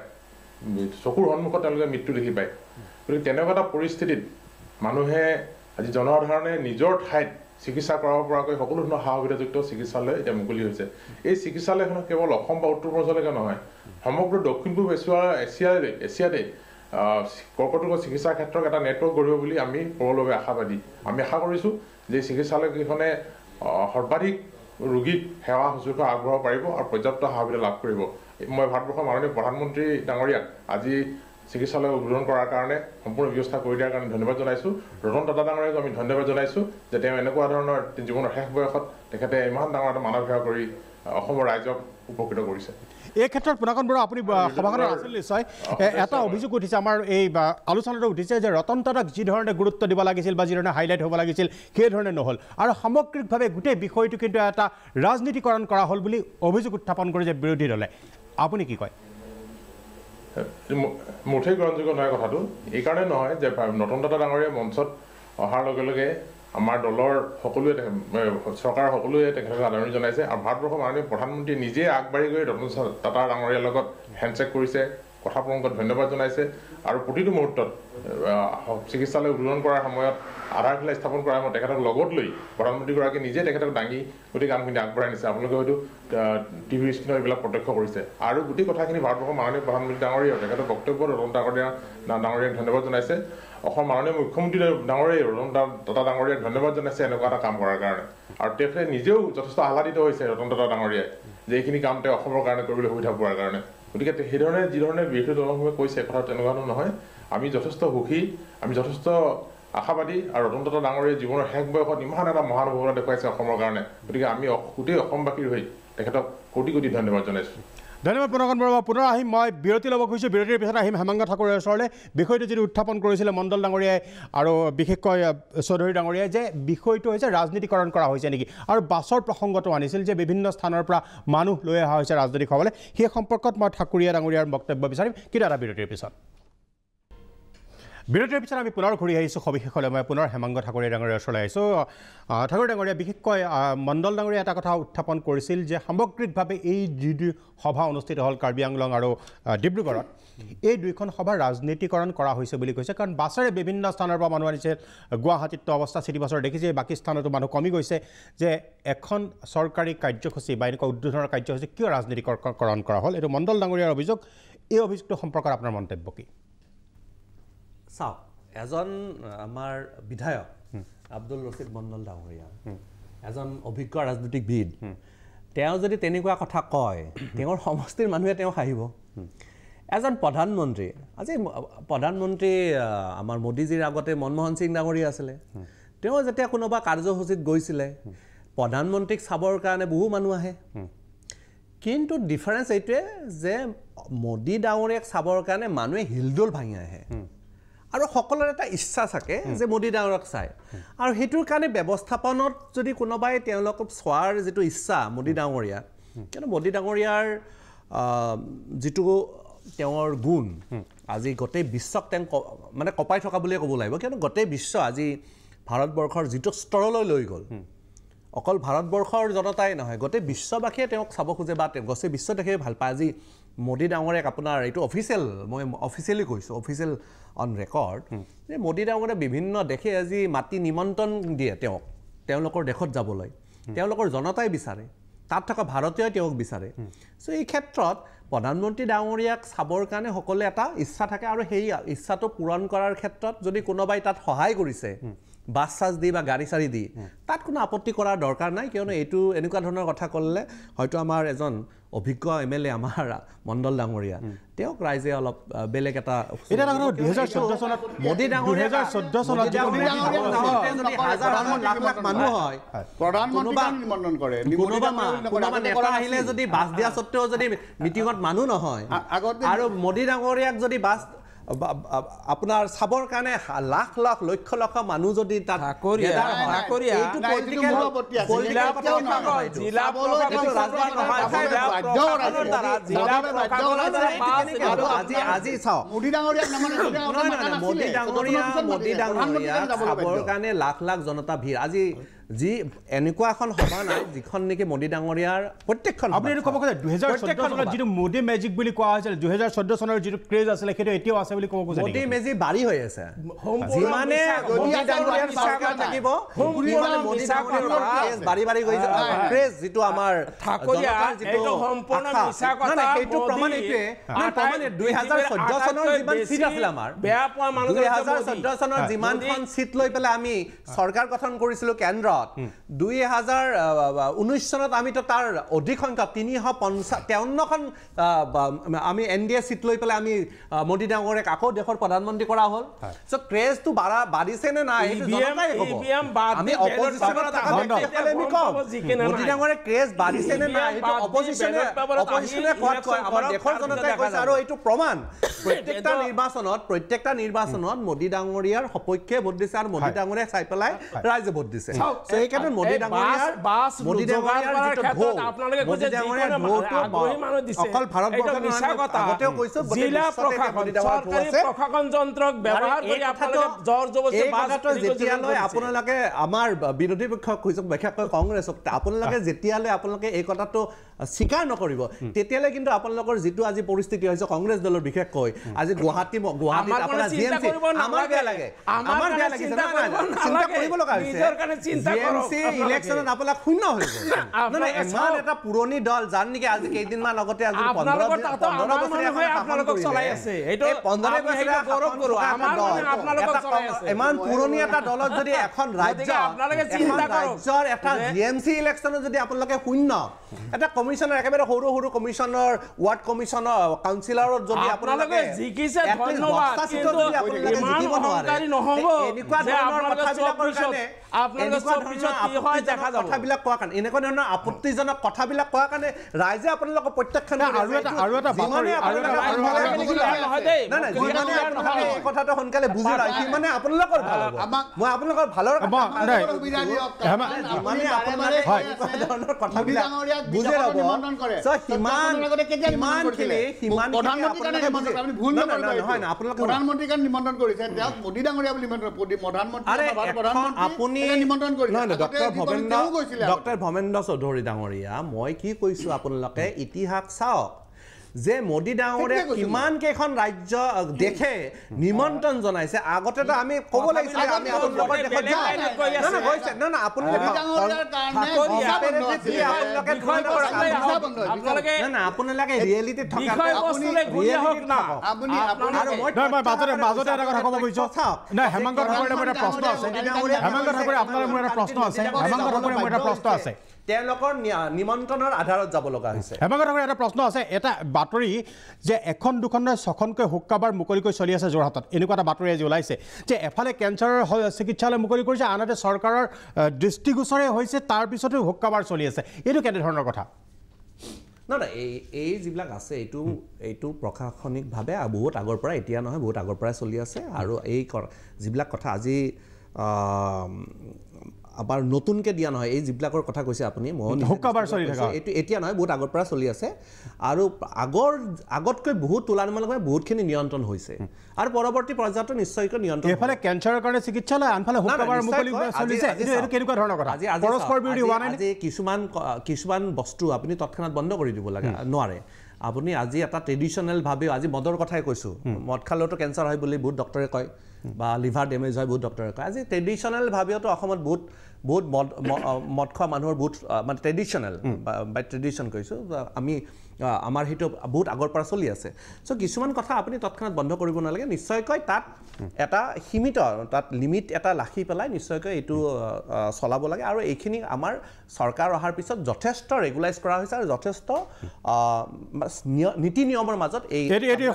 চকুৰ সন্মুখত তেওঁলোকে মৃত্যু দেখি পায় গতিকে তেনেকুৱা এটা পৰিস্থিতিত মানুহে আজি জনসাধাৰণে নিজৰ ঠাইত চিকিৎসা কৰাব পৰাকৈ সকলো ধৰণৰ সা সুবিধাযুক্ত চিকিৎসালয় এতিয়া মুকলি হৈছে এই চিকিৎসালয়খনত কেৱল অসম বা উত্তৰ পূৰ্বাঞ্চললৈকে নহয় সমগ্ৰ দক্ষিণ পূব এছিয়াতে কৰ্কট ৰোগৰ চিকিৎসাৰ ক্ষেত্ৰত এটা নেটৱৰ্ক গঢ়িব বুলি আমি প্ৰবলভাৱে আশাবাদী আমি আশা কৰিছোঁ যে চিকিৎসালয়কেইখনে সৰ্বাধিক ৰোগীক সেৱা শুশ্ৰূষা আগবঢ়াব পাৰিব আৰু পৰ্যাপ্ত সা সুবিধা লাভ কৰিব মই ভাৰতবৰ্ষৰ মাননীয় প্ৰধানমন্ত্ৰী ডাঙৰীয়াক আজি চিকিৎসালয় উদ্বোধন কৰাৰ কাৰণে সম্পূৰ্ণ ব্যৱস্থা কৰি দিয়াৰ কাৰণে ধন্যবাদ জনাইছোঁ। ৰতন টাটা ডাঙৰীয়াক আমি ধন্যবাদ জনাইছোঁ যে তেওঁ এনেকুৱা ধৰণৰ জীৱনৰ শেষ বয়সত তেখেতে ইমান ডাঙৰ এটা মানৱ সেৱা কৰি অসমৰ ৰাইজক উপকৃত কৰিছে। এই ক্ষেত্ৰত পুনাকন বৰা আপুনি সভাখনত আছিল নিশ্চয় এটা অভিযোগ উঠিছে আমাৰ এই আলোচনাটো উঠিছে যে ৰতন টাটাক যি ধৰণে গুৰুত্ব দিব লাগিছিল বা যি ধৰণে হাইলাইট হ'ব লাগিছিল সেই ধৰণে নহ'ল আৰু সামগ্ৰিকভাৱে গোটেই বিষয়টো কিন্তু এটা ৰাজনীতিকৰণ কৰা হ'ল বুলি অভিযোগ উত্থাপন কৰিছে বিৰোধী দলে। আপুনি কি কয়? মুঠেই গ্ৰহণযোগ্য নহয় কথাটো। এইকাৰণে নহয় যে ৰতন টাটা ডাঙৰীয়া মঞ্চত অহাৰ লগে লগে আমাৰ দলৰ সকলোৱে চৰকাৰৰ সকলোৱে তেখেতক আদৰণি জনাইছে আৰু ভাৰতবৰ্ষৰ মাননীয় প্ৰধানমন্ত্ৰীয়ে নিজে আগবাঢ়ি গৈ ৰতন টাটা ডাঙৰীয়াৰ লগত হেণ্ডশ্বেক কৰিছে, কথা প্ৰসংগত ধন্যবাদ জনাইছে আৰু প্ৰতিটো মুহূৰ্তত চিকিৎসালয় উদ্বোধন কৰাৰ সময়ত আধাৰশিলা স্থাপন কৰাৰ সময়ত তেখেতক লগত লৈ প্ৰধানমন্ত্ৰীগৰাকীয়ে নিজে তেখেতক দাঙি গোটেই কামখিনি আগবঢ়াই নিছে। আপোনালোকে হয়তো টিভি স্ক্ৰীণত এইবিলাক প্ৰত্যক্ষ কৰিছে আৰু গোটেই কথাখিনি ভাৰতবৰ্ষৰ মাননীয় প্ৰধানমন্ত্ৰী ডাঙৰীয়া তেখেতৰ বক্তব্যত ৰতন ডাঙৰীয়াক ধন্যবাদ জনাইছে। অসম মাননীয় মুখ্যমন্ত্ৰী ডাঙৰীয়াই ৰতন টাটা ডাঙৰীয়াক ধন্যবাদ জনাইছে এনেকুৱা এটা কাম কৰাৰ কাৰণে আৰু তেখেতে নিজেও যথেষ্ট আহ্লাদিত হৈছে ৰতন টাটা ডাঙৰীয়াই যে এইখিনি কাম তেওঁ অসমৰ কাৰণে কৰিবলৈ সুবিধা পোৱাৰ কাৰণে। গতিকে সেইধৰণে যিধৰণে বিৰোধী দলসমূহে কৈছে কথা তেনেকুৱা নহয়। আমি যথেষ্ট সুখী, আমি যথেষ্ট আশাবাদী আৰু ৰতন টাটা ডাঙৰীয়াই জীৱনৰ শেষ বয়সত ইমান এটা মহানুভৱতা দেখুৱাইছে অসমৰ কাৰণে। গতিকে আমি গোটেই অসমবাসীৰ হৈ তেখেতক কোটি কোটি ধন্যবাদ জনাইছোঁ। ধন্যবাদ পুনকন বৰা। পুনৰ আহিম, মই বিৰতি ল'ব খুজিছোঁ। বিৰতিৰ পিছত আহিম হেমাংগ ঠাকুৰৰ ওচৰলৈ। বিষয়টো যিটো উত্থাপন কৰিছিলে মণ্ডল ডাঙৰীয়াই আৰু বিশেষকৈ চৌধুৰী ডাঙৰীয়াই যে বিষয়টো হৈছে ৰাজনীতিকৰণ কৰা হৈছে নেকি আৰু বাছৰ প্ৰসংগটো আনিছিল যে বিভিন্ন স্থানৰ পৰা মানুহ লৈ অহা হৈছে ৰাজনৈতিক সভালৈ। সেই সম্পৰ্কত মই ঠাকুৰীয়া ডাঙৰীয়াৰ বক্তব্য বিচাৰিম কিন্তু এটা বিৰতিৰ পিছত। বিৰতিৰ পিছত আমি পুনৰ ঘূৰি আহিছোঁ সবিশেষলৈ। মই পুনৰ হেমাংগ ঠাকুৰীয়া ডাঙৰীয়াৰ ওচৰলৈ আহিছোঁ। ঠাকুৰ ডাঙৰীয়া, বিশেষকৈ মণ্ডল ডাঙৰীয়া এটা কথা উত্থাপন কৰিছিল যে সামগ্ৰিকভাৱে এই যি সভা অনুষ্ঠিত হ'ল কাৰ্বি আংলং আৰু ডিব্ৰুগড়ত, এই দুইখন সভা ৰাজনীতিকৰণ কৰা হৈছে বুলি কৈছে। কাৰণ বাছেৰে বিভিন্ন স্থানৰ পৰা মানুহ আনিছে। গুৱাহাটীততো অৱস্থা চিটি বাছৰ দেখিছে, বাকী স্থানতো মানুহ কমি গৈছে। যে এখন চৰকাৰী কাৰ্যসূচী বা এনেকুৱা উদ্বোধনৰ কাৰ্যসূচী কিয় ৰাজনীতিকৰণ কৰা হ'ল, এইটো মণ্ডল ডাঙৰীয়াৰ অভিযোগ। এই অভিযোগটো সম্পৰ্কত আপোনাৰ মন্তব্য কি? চাওক, এজন আমাৰ বিধায়ক আব্দুল ৰছিদ মণ্ডল ডাঙৰীয়া এজন অভিজ্ঞ ৰাজনীতিকবিদ, তেওঁ যদি তেনেকুৱা কথা কয় তেওঁৰ সমষ্টিৰ মানুহে তেওঁক হাঁহিব। এজন প্ৰধানমন্ত্ৰী, আজি প্ৰধানমন্ত্ৰী আমাৰ মোদীজীৰ আগতে মনমোহন সিং ডাঙৰীয়া আছিলে, তেওঁ যেতিয়া কোনোবা কাৰ্যসূচীত গৈছিলে প্ৰধানমন্ত্ৰীক চাবৰ কাৰণে বহু মানুহ আহে। কিন্তু ডিফাৰেঞ্চ এইটোৱে যে মোদী ডাঙৰীয়াক চাবৰ কাৰণে মানুহে হিলদোল ভাঙি আহে আৰু সকলোৰে এটা ইচ্ছা থাকে যে মোদী ডাঙৰীয়াক চায়। আৰু সেইটোৰ কাৰণে ব্যৱস্থাপনত যদি কোনোবাই তেওঁলোকক চোৱাৰ যিটো ইচ্ছা মোদী ডাঙৰীয়া, কিন্তু মোদী ডাঙৰীয়াৰ যিটো তেওঁৰ গুণ আজি গোটেই বিশ্বক তেওঁ মানে কঁপাই থকা বুলিয়ে ক'ব লাগিব। কিয়নো গোটেই বিশ্ব আজি ভাৰতবৰ্ষৰ যিটো স্তৰলৈ লৈ গ'ল, অকল ভাৰতবৰ্ষৰ জনতাই নহয় গোটেই বিশ্ববাসীয়ে তেওঁক চাব খোজে বা গোটেই বিশ্ব দেখি ভাল পায়। আজি মোদী ডাঙৰীয়াক আপোনাৰ এইটো অফিচিয়েল, মই অফিচিয়েলি কৈছোঁ, অফিচিয়েল অন ৰেকৰ্ড, যে মোদী ডাঙৰীয়াই বিভিন্ন দেশে আজি মাতি নিমন্ত্ৰণ দিয়ে তেওঁলোকৰ দেশত যাবলৈ। তেওঁলোকৰ জনতাই বিচাৰে, তাত থকা ভাৰতীয়ই তেওঁক বিচাৰে। চ' এই ক্ষেত্ৰত প্ৰধানমন্ত্ৰী ডাঙৰীয়াক চাবৰ কাৰণে সকলোৱে এটা ইচ্ছা থাকে আৰু সেই ইচ্ছাটো পূৰণ কৰাৰ ক্ষেত্ৰত যদি কোনোবাই তাত সহায় কৰিছে বাছ চাছ দি বা গাড়ী চাড়ী দি, তাত কোনো আপত্তি কৰাৰ দৰকাৰ নাই। কিয়নো এইটো এনেকুৱা ধৰণৰ কথা ক'লে হয়তো আমাৰ এজন অভিজ্ঞ MLA আমাৰ মণ্ডল ডাঙৰীয়া, তেওঁক ৰাইজে অলপ বেলেগ এটা 2014 চনত মোদী ডাঙৰীয়া 2014 চনত যদি হাজাৰ লাখ লাখ মানুহ হয়, কোনোবা নেতা আহিলে যদি বাছ দিয়া স্বত্তেও যদি মিটিঙত মানুহ নহয় আৰু মোদী ডাঙৰীয়াক যদি বাছ আপোনাৰ চাবৰ কাৰণে লাখ লাখ লক্ষ লক্ষ মানুহ যদি তাত আজি চাওক মোদী ডাঙৰীয়াক চাবৰ কাৰণে লাখ লাখ জনতা ভিৰ। আজি যি এনেকুৱা এখন সভা নাই যিখন নেকি মোদী ডাঙৰীয়াৰ প্ৰত্যেকখন। আপুনি এইটো ক'ব খোজে 2014 চনত যিটো মোদী মেজিক বুলি কোৱা হৈছিল, 2014 চনৰ যিটো ক্ৰেজ আছিলে সেইটো এতিয়াও আছে বুলি ক'ব খোজে। মোদী মেজিক বাঢ়ি হৈ আছে, যিমানে মোদী ডাঙৰীয়াৰ চৰকাৰ থাকিব সিমানে মোদী ডাঙৰীয়াৰ ক্ৰেজ বাঢ়ি বাঢ়ি গৈছে। ক্ৰেজ যিটো আমাৰ সেইটো প্ৰমাণ এইটোৱে 2014 চনৰ যিমান চিট আছিলে আমাৰ, 2014 চনৰ যিমানখন চিট লৈ পেলাই আমি চৰকাৰ গঠন কৰিছিলোঁ কেন্দ্ৰত, চনত 2019 চনত আমিতো তাৰ অধিক সংখ্যক 353খন আমি NDA সিট লৈ পেলাই আমি মোদী ডাঙৰীয়াক আকৌ দেশৰ প্ৰধানমন্ত্ৰী কৰা হ'ল সো ক্ৰেজটো বাঢ়িছে নে নাই এইটো জনতাই ক'ব আমি অপজিশনত থকা ব্যক্তিসকলে আমি কম মোদী ডাঙৰীয়াৰ ক্ৰেজ বাঢ়িছে নে নাই এইটো অপজিশনে কয় আমাৰ দেশৰ জনতাই কৈছে আৰু এইটো প্ৰমাণ প্ৰত্যেকটা নিৰ্বাচনত মোদী ডাঙৰীয়াৰ সপক্ষে ভোট দিছে আৰু মোদী ডাঙৰীয়াক চাই পেলাই ৰাইজে ভোট দিছে সো এই কাৰণে মোদী ডাঙৰীয়াৰ অকল ভাৰতবৰ্ষত আগতেও কৈছো জিলা প্ৰশাসন যন্ত্ৰক ব্যৱহাৰ কৰি আপোনালোকে জৰ জবৰদস্তি যেতিয়ালৈ আপোনালোকে আমাৰ বিৰোধী পক্ষক বিশেষকৈ কংগ্ৰেছক আপোনালোকে যেতিয়ালৈ আপোনালোকে এই কথাটো স্বীকাৰ নকৰিব তেতিয়ালৈ কিন্তু আপোনালোকৰ যিটো আজি পৰিস্থিতি হৈছে কংগ্ৰেছ দলৰ বিশেষকৈ আজি গুৱাহাটীত আপোনাৰ জিএমচি আমাৰ বেয়া লাগে আমাৰ বেয়া লাগিছে চিন্তা কৰিব লগা হৈছে জিএমচি ইলেকশ্যনত আপোনালোক শূন্য হৈ গ'ল নহয় ইমান এটা পুৰণি দল যাৰ নেকি আজি কেইদিনমান আগতে আজি 15 ইমান পুৰণি এটা দলত যদি এখন ৰাজ্যৰ এটা জিএমচি ইলেকশ্যনত যদি আপোনালোকে শূন্য এটা কমিশনৰ একেবাৰে সৰু সৰু কমিশনৰ ওয়াৰ্ড কমিশনৰ কাউন্সিলৰত যদি আপোনালোকে জিকিছে ধন্যবাদ কিন্তু ইমান অহংকাৰী নহব এনেকুৱা ধৰণৰ কথাবিলাকৰ কাৰণে আপোনালোকে পিছত কি হয় দেখা যাব কথাবিলাক কোৱা কাৰণে এনেকুৱা ধৰণৰ আপত্তিজনক কথাবিলাক কোৱা কাৰণে ৰাইজে আপোনালোকক প্ৰত্যাখ্যান কৰিছে আৰু এটা বাতৰি কথাটো সোনকালে বুজি লয় কি মানে আপোনালোকৰ ভাল হ'ব মই আপোনালোকৰ ভালৰ সুবিধা দিয়ক মানে আপোনালোকে ধৰণৰ কথাবিলাক বুজি ল'ব প্ৰধানমন্ত্ৰীক নিমন্ত্ৰণ কৰিছে তেওঁক মোদী ডাঙৰীয়া বুলি ডক্টৰ ভৱেন্দ্ৰ চৌধুৰী ডাঙৰীয়া মই কি কৈছো আপোনালোকে ইতিহাস চাওক যে মোদী ডাঙৰীয়া কিমান কেইখন ৰাজ্য দেখে নিমন্ত্ৰণ জনাইছে আগতেতো আমি ক'ব লাগিছিল আমি আপোনালোকৰ দেশত যাওঁ না আপোনালোকে ৰিয়েলিটি থকা মাজতে এটা কথা ক'ব গৈছো নাই হেমন্ত ঠাকুৰে মোৰ এটা প্ৰশ্ন আছে হেমন্ত ঠাকুৰে আপোনাৰ মোৰ এটা প্ৰশ্ন আছে হেমন্ত ঠাকুৰে মোৰ এটা প্ৰশ্ন আছে তেওঁলোকৰ নিমন্ত্ৰণৰ আধাৰত যাব লগা হৈছে হেমন্ত ঠাকুৰে এটা প্ৰশ্ন আছে এটা বাতৰি যে এখন দুখন ছখনকৈ হুক্কাবাৰ মুকলিকৈ চলি আছে যোৰহাটত এনেকুৱা এটা বাতৰি আজি ওলাইছে যে এফালে কেঞ্চাৰৰ চিকিৎসালয় মুকলি কৰিছে আনহাতে চৰকাৰৰ দৃষ্টিগোচৰে হৈছে তাৰপিছতো হুক্কাবাৰ চলি আছে এইটো কেনেধৰণৰ কথা না এই যিবিলাক আছে এইটো প্ৰশাসনিকভাৱে বহুত আগৰ পৰা এতিয়া নহয় বহুত আগৰ পৰাই চলি আছে আৰু এই যিবিলাক কথা আজি আবাৰ নতুনকে দিয়া নহয় এই যিবিলাকৰ কথা কৈছে আপুনি হুক্কাবাৰ চলি থকা এইটো এতিয়া নহয় বহুত আগৰ পৰা চলি আছে আৰু আগতকৈ বহুত তুলনামূলকভাৱে বহুতখিনি নিয়ন্ত্ৰণ হৈছে আৰু পৰৱৰ্তী পৰ্যায়ত নিশ্চয়কৈ নিয়ন্ত্ৰণ এফালে কেঞ্চাৰৰ কাৰণে চিকিৎসালয় আনফালে হুক্কাবাৰ মুকলি চলিছে এইটো কেনেকুৱা ধৰণৰ কথা পৰস্পৰ বিৰোধী হোৱা নাই আজি কিছুমান বস্তু আপুনি তৎক্ষণাত বন্ধ কৰি দিব লাগে নোৱাৰে আপুনি আজি এটা ট্ৰেডিশনেল ভাবে আজি মদৰ কথাই কৈছো মদ খালেতো কেঞ্চাৰ হয় বুলি বহুত ডক্টৰে কয় বা লিভাৰ ডেমেজ হয় বহুত ডক্টৰে কয় আজি ট্ৰেডিশনেল ভাবেতো অসমত বহুত মদ খোৱা মানুহৰ বহুত মানে ট্ৰেডিশনেল বাই ট্ৰেডিশন কৈছো আমি আমাৰ হেতু বহুত আগৰ পৰা চলি আছে সো কিছুমান কথা আপুনি তৎক্ষণাত বন্ধ কৰিব নালাগে নিশ্চয়কৈ তাত এটা সীমিত তাত লিমিট এটা লাখি পেলাই নিশ্চয়কৈ এইটো চলাব লাগে আৰু এইখিনি আমাৰ সৰকাৰ অহাৰ পিছত যথেষ্ট ৰেগুলাইজ কৰা হৈছে আৰু যথেষ্ট নীতি নিয়মৰ মাজত এই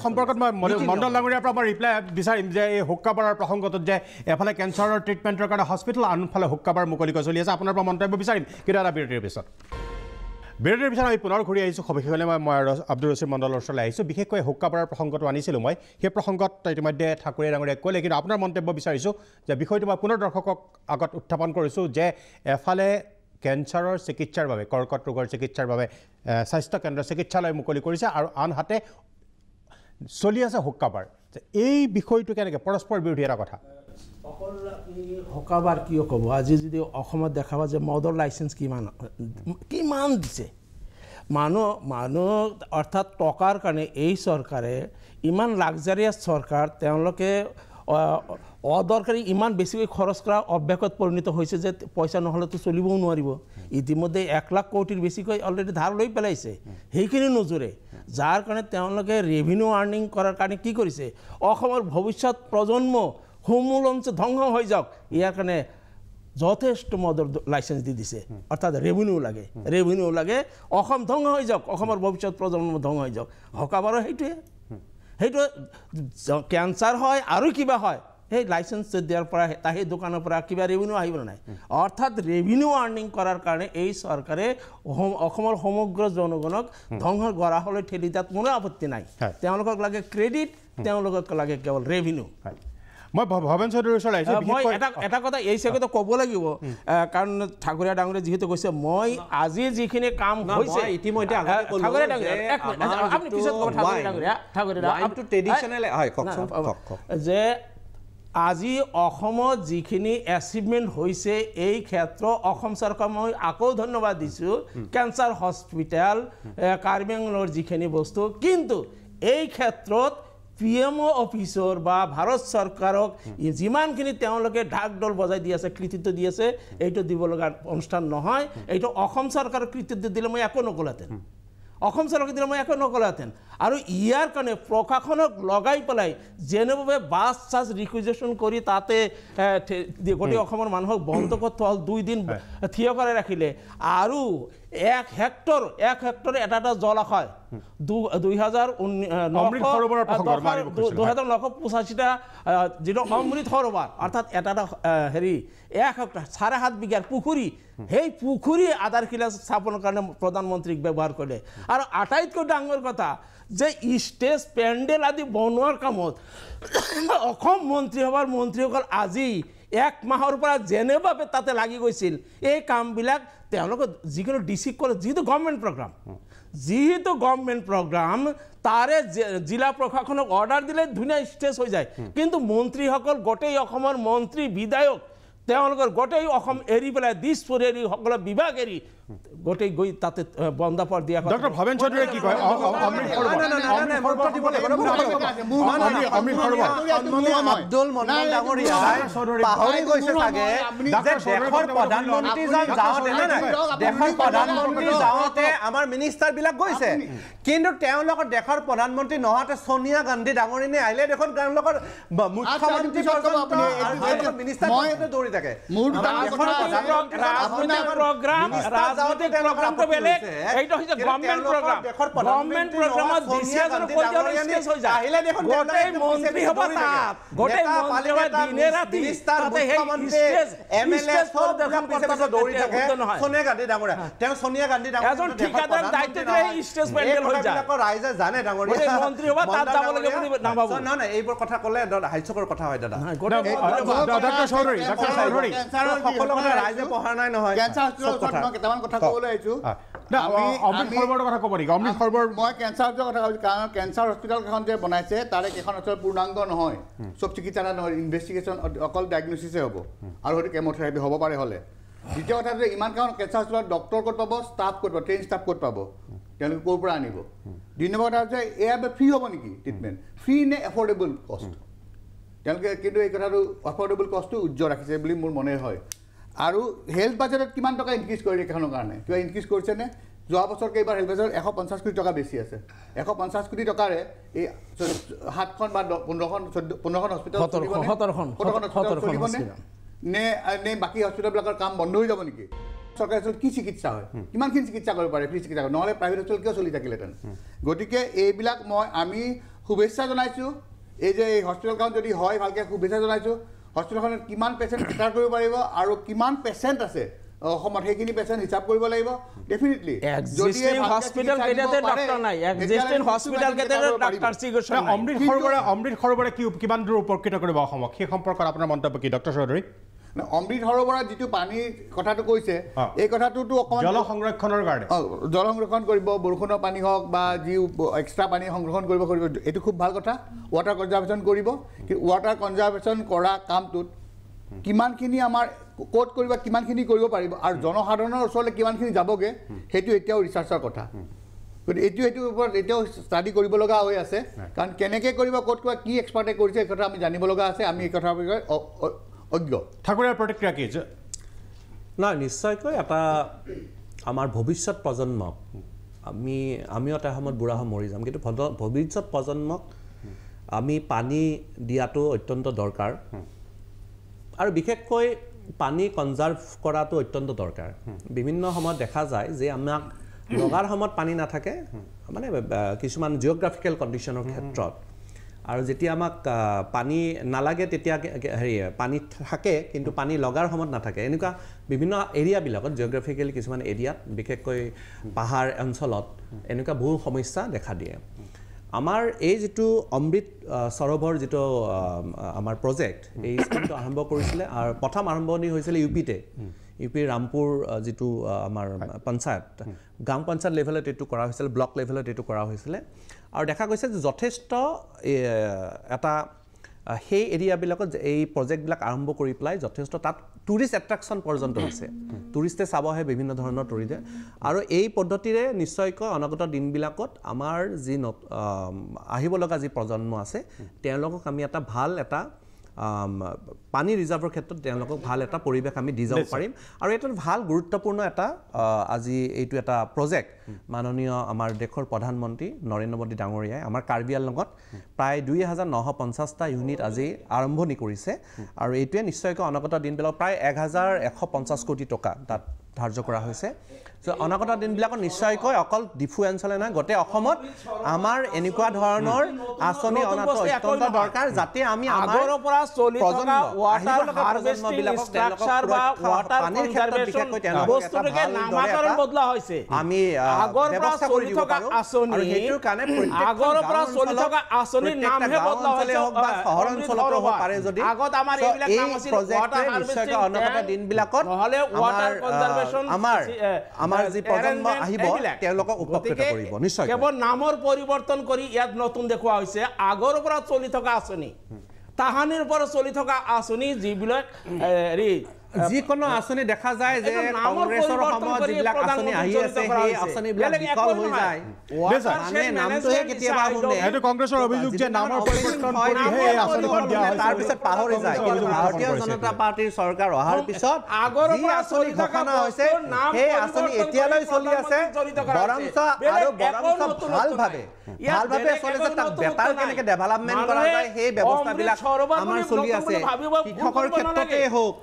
সম্পৰ্কত মই মণ্ডল ডাঙৰীয়াৰ পৰা ৰিপ্লাই বিচাৰিম যে এই হুক্কাবাৰৰ প্ৰসংগটোত যে এফালে কেঞ্চাৰৰ ট্ৰিটমেণ্টৰ কাৰণে হস্পিটেল আনফালে হুক্কাবাৰ মুকলিকৈ চলি আছে আপোনাৰ পৰা মন্তব্য বিচাৰিম কিন্তু এটা বিৰতিৰ পিছত আমি পুনৰ ঘূৰি আহিছোঁ সবিশেষলৈ মই আব্দুল ৰছিদ মণ্ডলৰ ওচৰলৈ আহিছোঁ বিশেষকৈ হুক্কাবাৰৰ প্ৰসংগটো আনিছিলোঁ মই সেই প্ৰসংগত ইতিমধ্যে ঠাকুৰে ডাঙৰীয়াই ক'লে কিন্তু আপোনাৰ মন্তব্য বিচাৰিছোঁ যে বিষয়টো মই পুনৰ দৰ্শকক আগত উত্থাপন কৰিছোঁ যে এফালে কেঞ্চাৰৰ চিকিৎসাৰ বাবে কৰ্কট ৰোগৰ চিকিৎসাৰ বাবে স্বাস্থ্য কেন্দ্ৰ চিকিৎসালয় মুকলি কৰিছে আৰু আনহাতে চলি আছে হুক্কাবাৰ এই বিষয়টো কেনেকৈ পৰস্পৰ বিৰোধী এটা কথা হুক্কাবাৰ কিয় ক'ব আজি যদি অসমত দেখা পাওঁ যে মদৰ লাইচেঞ্চ কিমান দিছে মানুহ অৰ্থাৎ টকাৰ কাৰণে এই চৰকাৰে ইমান লাক্সাৰিয়াছ চৰকাৰ তেওঁলোকে অদৰকাৰী ইমান বেছিকৈ খৰচ কৰা অভ্যাসত পৰিণত হৈছে যে পইচা নহ'লেতো চলিবও নোৱাৰিব ইতিমধ্যে 1 লাখ কোটিৰ বেছিকৈ অলৰেডি ধাৰ লৈ পেলাইছে সেইখিনি নোজোৰে যাৰ কাৰণে তেওঁলোকে ৰেভিনিউ আৰ্নিং কৰাৰ কাৰণে কি কৰিছে অসমৰ ভৱিষ্যত প্ৰজন্ম সমূলঞ্চ ধ্বংস হৈ যাওক ইয়াৰ কাৰণে যথেষ্ট মদৰ লাইসেন্স দি দিছে অৰ্থাৎ ৰেভিনিউ লাগে অসম ধ্বংস হৈ যাওক অসমৰ ভৱিষ্যত প্ৰজন্ম ধ্বংস হৈ যাওক হকাবাৰৰ সেইটো কেঞ্চাৰ হয় আৰু কিবা হয় সেই লাইসেন্স দিয়াৰ পৰা সেই দোকানৰ পৰা কিবা ৰেভিনিউ আহিব নাই অৰ্থাৎ ৰেভিনিউ আৰ্নিং কৰাৰ কাৰণে এই চৰকাৰে অসমৰ সমগ্ৰ জনগণক ধ্বংসৰ গৰাহলৈ ঠেলি দিয়াত কোনো আপত্তি নাই তেওঁলোকক লাগে ক্ৰেডিট তেওঁলোকক লাগে কেৱল ৰেভিনিউ মই ভৱেন চৌধুৰীৰ ওচৰত আহিছোঁ মই এটা কথা এই চেগতে ক'ব লাগিব কাৰণ ঠাকুৰীয়া ডাঙৰীয়া যিহেতু কৈছে মই আজি যিখিনি কাম হৈছে ইতিমধ্যে ঠাকুৰীয়া ডাঙৰীয়া আপুনি পিছত ক'ব ঠাকুৰীয়া যে আজি অসমত যিখিনি এচিভমেণ্ট হৈছে এই ক্ষেত্ৰ অসম চৰকাৰ মই আকৌ ধন্যবাদ দিছোঁ কেঞ্চাৰ হস্পিটেল কাৰ্বি আংলঙৰ যিখিনি বস্তু কিন্তু এই ক্ষেত্ৰত PMO অফিচৰ বা ভাৰত চৰকাৰক যিমানখিনি তেওঁলোকে ঢাক ঢোল বজাই দি আছে কৃতিত্ব দি আছে এইটো দিব লগা অনুষ্ঠান নহয় এইটো অসম চৰকাৰৰ কৃতিত্ব দিলে মই একো নকলাতেন অসম চৰকাৰে দিলে মই একো নকলাতেন আৰু ইয়াৰ কাৰণে প্ৰশাসনক লগাই পেলাই যেনেভাৱে বাছ চাছ ৰিকুইজিশ্যন কৰি তাতে গোটেই অসমৰ মানুহক বন্ধ কৰি থ'ল 2 দিন থিয় কৰাই ৰাখিলে আৰু 1 হেক্টৰ এটা জলাশয় 2985টা যিটো অমৃত সৰোবৰ অৰ্থাৎ এটা হেৰি 1 হেক্টৰ 7.5 বিঘাৰ পুখুৰী সেই পুখুৰী আধাৰশিলা স্থাপনৰ কাৰণে প্ৰধানমন্ত্ৰীক ব্যৱহাৰ কৰিলে আৰু আটাইতকৈ ডাঙৰ কথা যে ষ্টেজ পেণ্ডেল আদি বনোৱাৰ কামত অসম মন্ত্ৰীসভাৰ মন্ত্ৰীসকল আজি 1 মাহৰ পৰা যেনেভাৱে তাতে লাগি গৈছিল এই কামবিলাক তেওঁলোকে যিকোনো ডিসি কৰে যেহেতু গভৰ্ণমেণ্ট প্ৰগ্ৰাম তাৰে জিলা প্ৰশাসনক অৰ্ডাৰ দিলে ধুনীয়া ষ্টেজ হৈ যায় কিন্তু মন্ত্ৰীসকল গোটেই অসমৰ মন্ত্ৰী বিধায়ক তেওঁলোকৰ গোটেই অসম এৰি পেলাই দিছপুৰ এৰি সকলো বিভাগ এৰি গোটেই গৈ তাতে বন্দাপৰ দিয়া ডক্টৰ ভৱেন চৌধুৰীয়ে কি কয় আব্দুল মন্নান ডাঙৰীয়া পাহৰি গৈছে চাগে দেশৰ প্ৰধানমন্ত্ৰী যাওঁতে আমাৰ মিনিষ্টাৰবিলাক গৈছে কিন্তু তেওঁলোকৰ দেশৰ প্ৰধানমন্ত্ৰী নহওঁতে সোনিয়া গান্ধী ডাঙৰীনে আহিলে দেখোন তেওঁলোকৰ মুখ্যমন্ত্ৰী মিনিষ্টাৰ দৌৰি থাকে ৰাজনৈতিক প্ৰগ্ৰামটো বেলেগ এইটো হৈছে গভৰ্ণমেণ্ট প্ৰগ্ৰামত ডিচিএছৰ কৈ দিয়া ষ্টেজ হৈ যায় আহিলে দেখোন গোটেই মন্ত্ৰী হ'ব তাত গোটেই মন্ত্ৰী হ'ব দিনে ৰাতি তাতে সেই ষ্টেজ এমএলএ সব দেখা পিছে দৌৰি থাকে সোনিয়া গান্ধী ডাঙৰীয়া তেওঁ সোনিয়া গান্ধী ডাঙৰীয়া এজন ঠিকাদাৰ দায়িত্ব দিলে এই ষ্টেজ পেণ্ডেল হৈ যায় ৰাইজে জানে ডাঙৰীয়া মন্ত্ৰী হ'ব তাত যাব লাগে বুলি নাভাবো নহয় এইবোৰ কথা ক'লে হাস্যকৰ কথা হয় দাদা ডক্টৰ চৌধুৰী সকলো কথা ৰাইজে পঢ়া নাই নহয় কেঞ্চাৰ হস্পিটেলৰ কেইটামান কথা ক'বলৈ আহিছোঁ মই কেঞ্চাৰ কথা কৈছোঁ কাৰণ কেঞ্চাৰ হস্পিটেলখন যে বনাইছে তাৰে কেইখন হস্পিটেল পূৰ্ণাংগ নহয় চব চিকিৎসালয় নহয় ইনভেষ্টিগেশ্যন অকল ডায়েগনচিছে হ'ব আৰু হয়তো কেমোথেৰাপি হ'ব পাৰে হ'লে দ্বিতীয় কথা যে ইমানখন কেঞ্চাৰ হস্পিটেলত ডক্টৰ ক'ত পাব ষ্টাফ ক'ত পাব ট্ৰেইন ষ্টাফ ক'ত পাব তেওঁলোকে ক'ৰ পৰা আনিব 2 নম্বৰ কথা হৈছে এয়া ফ্ৰী হ'ব নেকি ট্ৰিটমেণ্ট ফ্ৰী নে এফৰ্ডেবল কষ্ট তেওঁলোকে কিন্তু এই কথাটো এফৰ্ডেবল কষ্টটো উজ্জ্বল ৰাখিছে বুলি মোৰ মনে হয় আৰু হেল্থ বাজেটত কিমান টকা ইনক্ৰিজ কৰি এইখনৰ কাৰণে কিবা ইনক্ৰিজ কৰিছেনে যোৱা বছৰকে এইবাৰ হেল্থ বাজেট 150 কোটি টকা বেছি আছে 150 কোটি টকাৰে এই 7খন বা 15খন হস্পিটেল নে বাকী হস্পিটেলবিলাকৰ কাম বন্ধ হৈ যাব নেকি চৰকাৰী হস্পিটেল কি চিকিৎসা হয় কিমানখিনি চিকিৎসা কৰিব পাৰে ফ্ৰী চিকিৎসা নহ'লে প্ৰাইভেট হস্পিটেল কিয় চলি থাকিলেহেঁতেন গতিকে এইবিলাক আমি শুভেচ্ছা জনাইছোঁ এই যে এই হস্পিটেলখন যদি হয় ভালকৈ শুভেচ্ছা জনাইছোঁ হস্পিটেলখনত কিমান পেচেণ্ট কেটাৰ কৰিব পাৰিব আৰু কিমান পেচেণ্ট আছে অসমত সেইখিনি পেচেণ্ট হিচাপ কৰিব লাগিব ডেফিনেটলি অমৃত সৰোবৰে কিমান দূৰ উপকৃত কৰিব অসমক সেই সম্পৰ্কত আপোনাৰ মন্তব্য কি ডক্টৰ চৌধুৰী অমৃত সৰোবৰত যিটো পানীৰ কথাটো কৈছে এই কথাটোতো অকণমান জল সংৰক্ষণৰ কাৰণে জল সংৰক্ষণ কৰিব বৰষুণৰ পানী হওক বা যি এক্সট্ৰা পানী সংৰক্ষণ কৰিব এইটো খুব ভাল কথা ৱাটাৰ কনজাৰ্ভেশ্যন কৰিব কিন্তু ৱাটাৰ কনজাৰ্ভেশ্যন কৰা কামটোত কিমানখিনি আমাৰ ক'ত কৰিব কিমানখিনি কৰিব পাৰিব আৰু জনসাধাৰণৰ ওচৰলৈ কিমানখিনি যাবগৈ সেইটো এতিয়াও ৰিচাৰ্চৰ কথা গতিকে এইটোৰ ওপৰত এতিয়াও ষ্টাডি কৰিব লগা হৈ আছে কাৰণ কেনেকৈ কৰিব ক'ত কিবা কি এক্সপাৰ্টে কৰিছে এই কথা আমি জানিব লগা আছে আমি এই কথাৰ বিষয়ে অজ্ঞ ঠাকুৰীয়াৰ প্ৰতিক্ৰিয়া কি নাই নিশ্চয়কৈ এটা আমাৰ ভৱিষ্যত প্ৰজন্মক আমিও এটা সময়ত বুঢ়া হৈ মৰি যাম কিন্তু ভৱিষ্যত প্ৰজন্মক আমি পানী দিয়াটো অত্যন্ত দৰকাৰ আৰু বিশেষকৈ পানী কনজাৰ্ভ কৰাটো অত্যন্ত দৰকাৰ বিভিন্ন সময়ত দেখা যায় যে আমাক লগাৰ সময়ত পানী নাথাকে মানে কিছুমান জিঅ'গ্ৰাফিকেল কণ্ডিশ্যনৰ ক্ষেত্ৰত আৰু যেতিয়া আমাক পানী নালাগে তেতিয়া হেৰি পানী থাকে কিন্তু পানী লগাৰ সময়ত নাথাকে এনেকুৱা বিভিন্ন এৰিয়াবিলাকত জিঅ'গ্ৰাফিকেলি কিছুমান এৰিয়াত বিশেষকৈ পাহাৰ অঞ্চলত এনেকুৱা বহু সমস্যা দেখা দিয়ে আমাৰ এই যেটো অমৃত সৰোবৰ যেটো আমাৰ প্ৰজেক্ট এই স্কিমটো আৰম্ভ কৰিছিলে আৰু প্ৰথম আৰম্ভণি হৈছিল ইউপিতে ইউপিৰ ৰামপুৰ যেটো আমাৰ পঞ্চায়ত গাঁও পঞ্চায়ত লেভেলত এটো কৰা হৈছিল ব্লক লেভেলত এটো কৰা হৈছিল আৰু দেখা গৈছে যে যথেষ্ট এটা সেই এৰিয়াবিলাকত এই প্ৰজেক্টবিলাক আৰম্ভ কৰি পেলাই যথেষ্ট তাত টুৰিষ্ট এট্ৰাকশ্যন পৰ্যন্ত হৈছে টুৰিষ্টে চাব আহে বিভিন্ন ধৰণৰ টুৰিষ্টে আৰু এই পদ্ধতিৰে নিশ্চয়কৈ অনাগত দিনবিলাকত আমাৰ যি আহিব লগা যি প্ৰজন্ম আছে তেওঁলোকক আমি এটা ভাল এটা পানী ৰিজাৰ্ভৰ ক্ষেত্ৰত তেওঁলোকক ভাল এটা পৰিৱেশ আমি দি যাব পাৰিম আৰু এটা ভাল গুৰুত্বপূৰ্ণ এটা আজি এইটো এটা প্ৰজেক্ট মাননীয় আমাৰ দেশৰ প্ৰধানমন্ত্ৰী নৰেন্দ্ৰ মোদী ডাঙৰীয়াই আমাৰ কাৰ্বি আংলঙত প্ৰায় 2950টা ইউনিট আজি আৰম্ভণি কৰিছে আৰু এইটোৱে নিশ্চয়কৈ অনাগত দিনবিলাক প্ৰায় 1150 কোটি টকা তাত ধাৰ্য কৰা হৈছে অনাগত দিনবিলাকত নিশ্চয়কৈ অকল ডিফু অঞ্চলে নহয় গোটেই অসমত আমাৰ এনেকুৱা ধৰণৰ আঁচনি অনাটো অত্যন্ত দৰকাৰ যাতে আমি আগৰ পৰা চলি থকা ওয়াটাৰ হাৰভেষ্টিং ষ্ট্ৰাকচাৰ বা ওয়াটাৰ কনজাৰভেশ্যন বস্তুটোকে নামকৰণ বদলা হৈছে আমি আগৰ পৰা চলি থকা আঁচনি আৰু হেতুৰ কাৰণে আগৰ পৰা চলি থকা আঁচনিৰ নামহে বদলা হৈছে চহৰ অঞ্চলত হ'ব পাৰে যদি আগত আমাৰ এইবিলাক নাম আছিল ওয়াটাৰ হাৰভেষ্টিং অনাগত দিনবিলাকত নহলে ওয়াটাৰ কনজাৰভেশ্যন আমাৰ যি প্ৰজন্ম আহিব তেওঁলোকক উপকৃত কৰিব নিশ্চয় কেৱল নামৰ পৰিৱৰ্তন কৰি ইয়াত নতুন দেখুৱা হৈছে আগৰ পৰা চলি থকা আঁচনি তাহানিৰ পৰা চলি থকা আঁচনি যিবিলাক যিকোনো আঁচনি দেখা যায় যে কংগ্ৰেছৰ সময়ত যিবিলাক আঁচনি আহি আছে সেই আঁচনিবিলাক বিকল হৈ যায় মানে নামটোহে কেতিয়াবা শুনে এইটো কংগ্ৰেছৰ অভিযোগ যে নামৰ পৰিৱৰ্তন কৰিহে এই আঁচনিখন দিয়া হৈছে তাৰপিছত পাহৰি যায় কিন্তু ভাৰতীয় জনতা পাৰ্টিৰ চৰকাৰ অহাৰ পিছত আগৰ পৰা আঁচনি ঘোষণা হৈছে সেই আঁচনি এতিয়ালৈ চলি আছে বৰঞ্চ ভালভাৱে চলিছে তাক বেপাৰ কেনেকৈ ডেভেলপমেণ্ট কৰা যায় সেই ব্যৱস্থাবিলাক আমাৰ চলি আছে কৃষকৰ ক্ষেত্ৰতেই হওক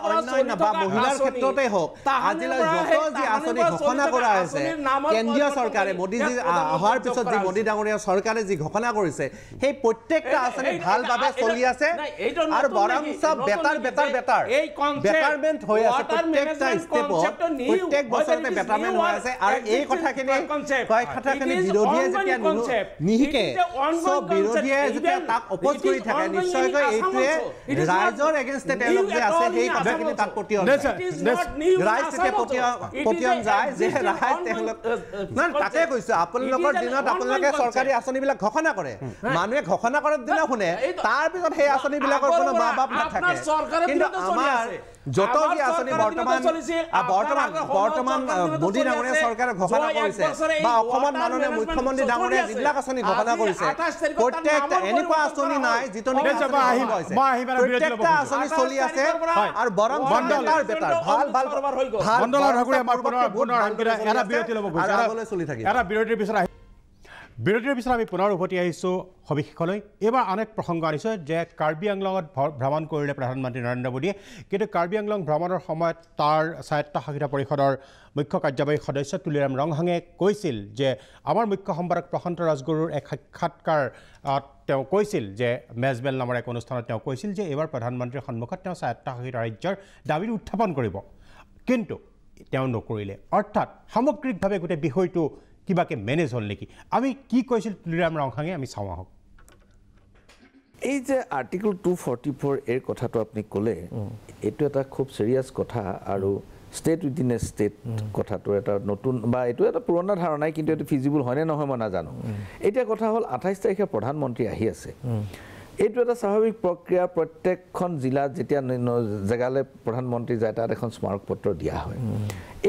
অন্যান্য বা মহিলাৰ ক্ষেত্ৰতে হওক আজিলৈ যত যি আঁচনি ঘোষণা কৰা হৈছে কেন্দ্ৰীয় চৰকাৰে মোদীজী অহাৰ পিছত যি মোদী ডাঙৰীয়া চৰকাৰে যি ঘোষণা কৰিছে সেই প্ৰত্যেকটা আঁচনি ভালভাৱে চলি আছে আৰু বৰঞ্চ বেটাৰমেণ্ট হৈ আছে প্ৰত্যেকটা ষ্টেপত প্ৰত্যেক বছৰতে বেটাৰমেণ্ট হৈ আছে আৰু এই কথাখিনি বিৰোধীয়ে যেতিয়া নিশিকে চব বিৰোধীয়ে যেতিয়া তাক অপোজ কৰি থাকে নিশ্চয়কৈ এইটোৱে ৰাইজৰ এগেইনষ্টে তেওঁলোক যে আছে সেই কথাখিনি তাত পতিয়ন যায় যে ৰাইজ তেওঁলোক তাকে কৈছো আপোনালোকৰ দিনত আপোনালোকে চৰকাৰী আঁচনিবিলাক ঘোষণা কৰে মানুহে ঘোষণা কৰাৰ দিনা শুনে তাৰপিছত সেই আঁচনিবিলাকৰ কোনো মা বাপ নাথাকে কিন্তু আমাৰ যত যি আঁচনি বৰ্তমান মোদী ডাঙৰীয়া চৰকাৰে ঘোষণা কৰিছে বা অসমত মাননীয় মুখ্যমন্ত্ৰী ডাঙৰীয়া যিবিলাক আঁচনি ঘোষণা কৰিছে প্ৰত্যেকটা এনেকুৱা আঁচনি নাই যিটো প্ৰত্যেকটা আঁচনি চলি আছে আৰু বৰং বিৰতিৰ পিছত আমি পুনৰ উভতি আহিছোঁ সবিশেষলৈ এইবাৰ আন এক প্ৰসংগ আনিছোঁ যে কাৰ্বি আংলঙত ভ্ৰমণ কৰিলে প্ৰধানমন্ত্ৰী নৰেন্দ্ৰ মোদীয়ে কিন্তু কাৰ্বি আংলং ভ্ৰমণৰ সময়ত তাৰ স্বায়ত্তশাসিত পৰিষদৰ মুখ্য কাৰ্যবাহী সদস্য তুলিৰাম ৰংহাঙে কৈছিল যে আমাৰ মুখ্য সম্পাদক প্ৰশান্ত ৰাজগুৰুৰ এক সাক্ষাৎকাৰ তেওঁ কৈছিল যে মেজবেল নামৰ এক অনুষ্ঠানত তেওঁ কৈছিল যে এইবাৰ প্ৰধানমন্ত্ৰীৰ সন্মুখত তেওঁ স্বায়ত্তশাসিত ৰাজ্যৰ দাবী উত্থাপন কৰিব কিন্তু তেওঁ নকৰিলে অৰ্থাৎ সামগ্ৰিকভাৱে গোটেই বিষয়টো কিবাকে মেনেজ হ'ল নেকি আমি কি কৈছিল তুলিৰাম ৰংহাঙে আমি চাওঁ আহক এই যে আৰ্টিকল 244 এৰ কথাটো আপনি ক'লে এইটো এটা খুব সিৰিয়াস কথা আৰু স্টেট উইদিন এ স্টেট কথাটো এটা নতুন বা এইটো এটা পুৰণা ধাৰণাই কিন্তু এইটো ফিজিবল হয়নে নহয় মই নাজানো এতিয়া কথা হ'ল 28 তাৰিখে প্ৰধানমন্ত্ৰী আহি আছে এইটো এটা স্বাভাৱিক প্ৰক্ৰিয়া প্ৰত্যেকখন জিলাত যেতিয়া জেগালে প্ৰধানমন্ত্ৰী যায় তাত এখন স্মাৰক পত্ৰ দিয়া হয়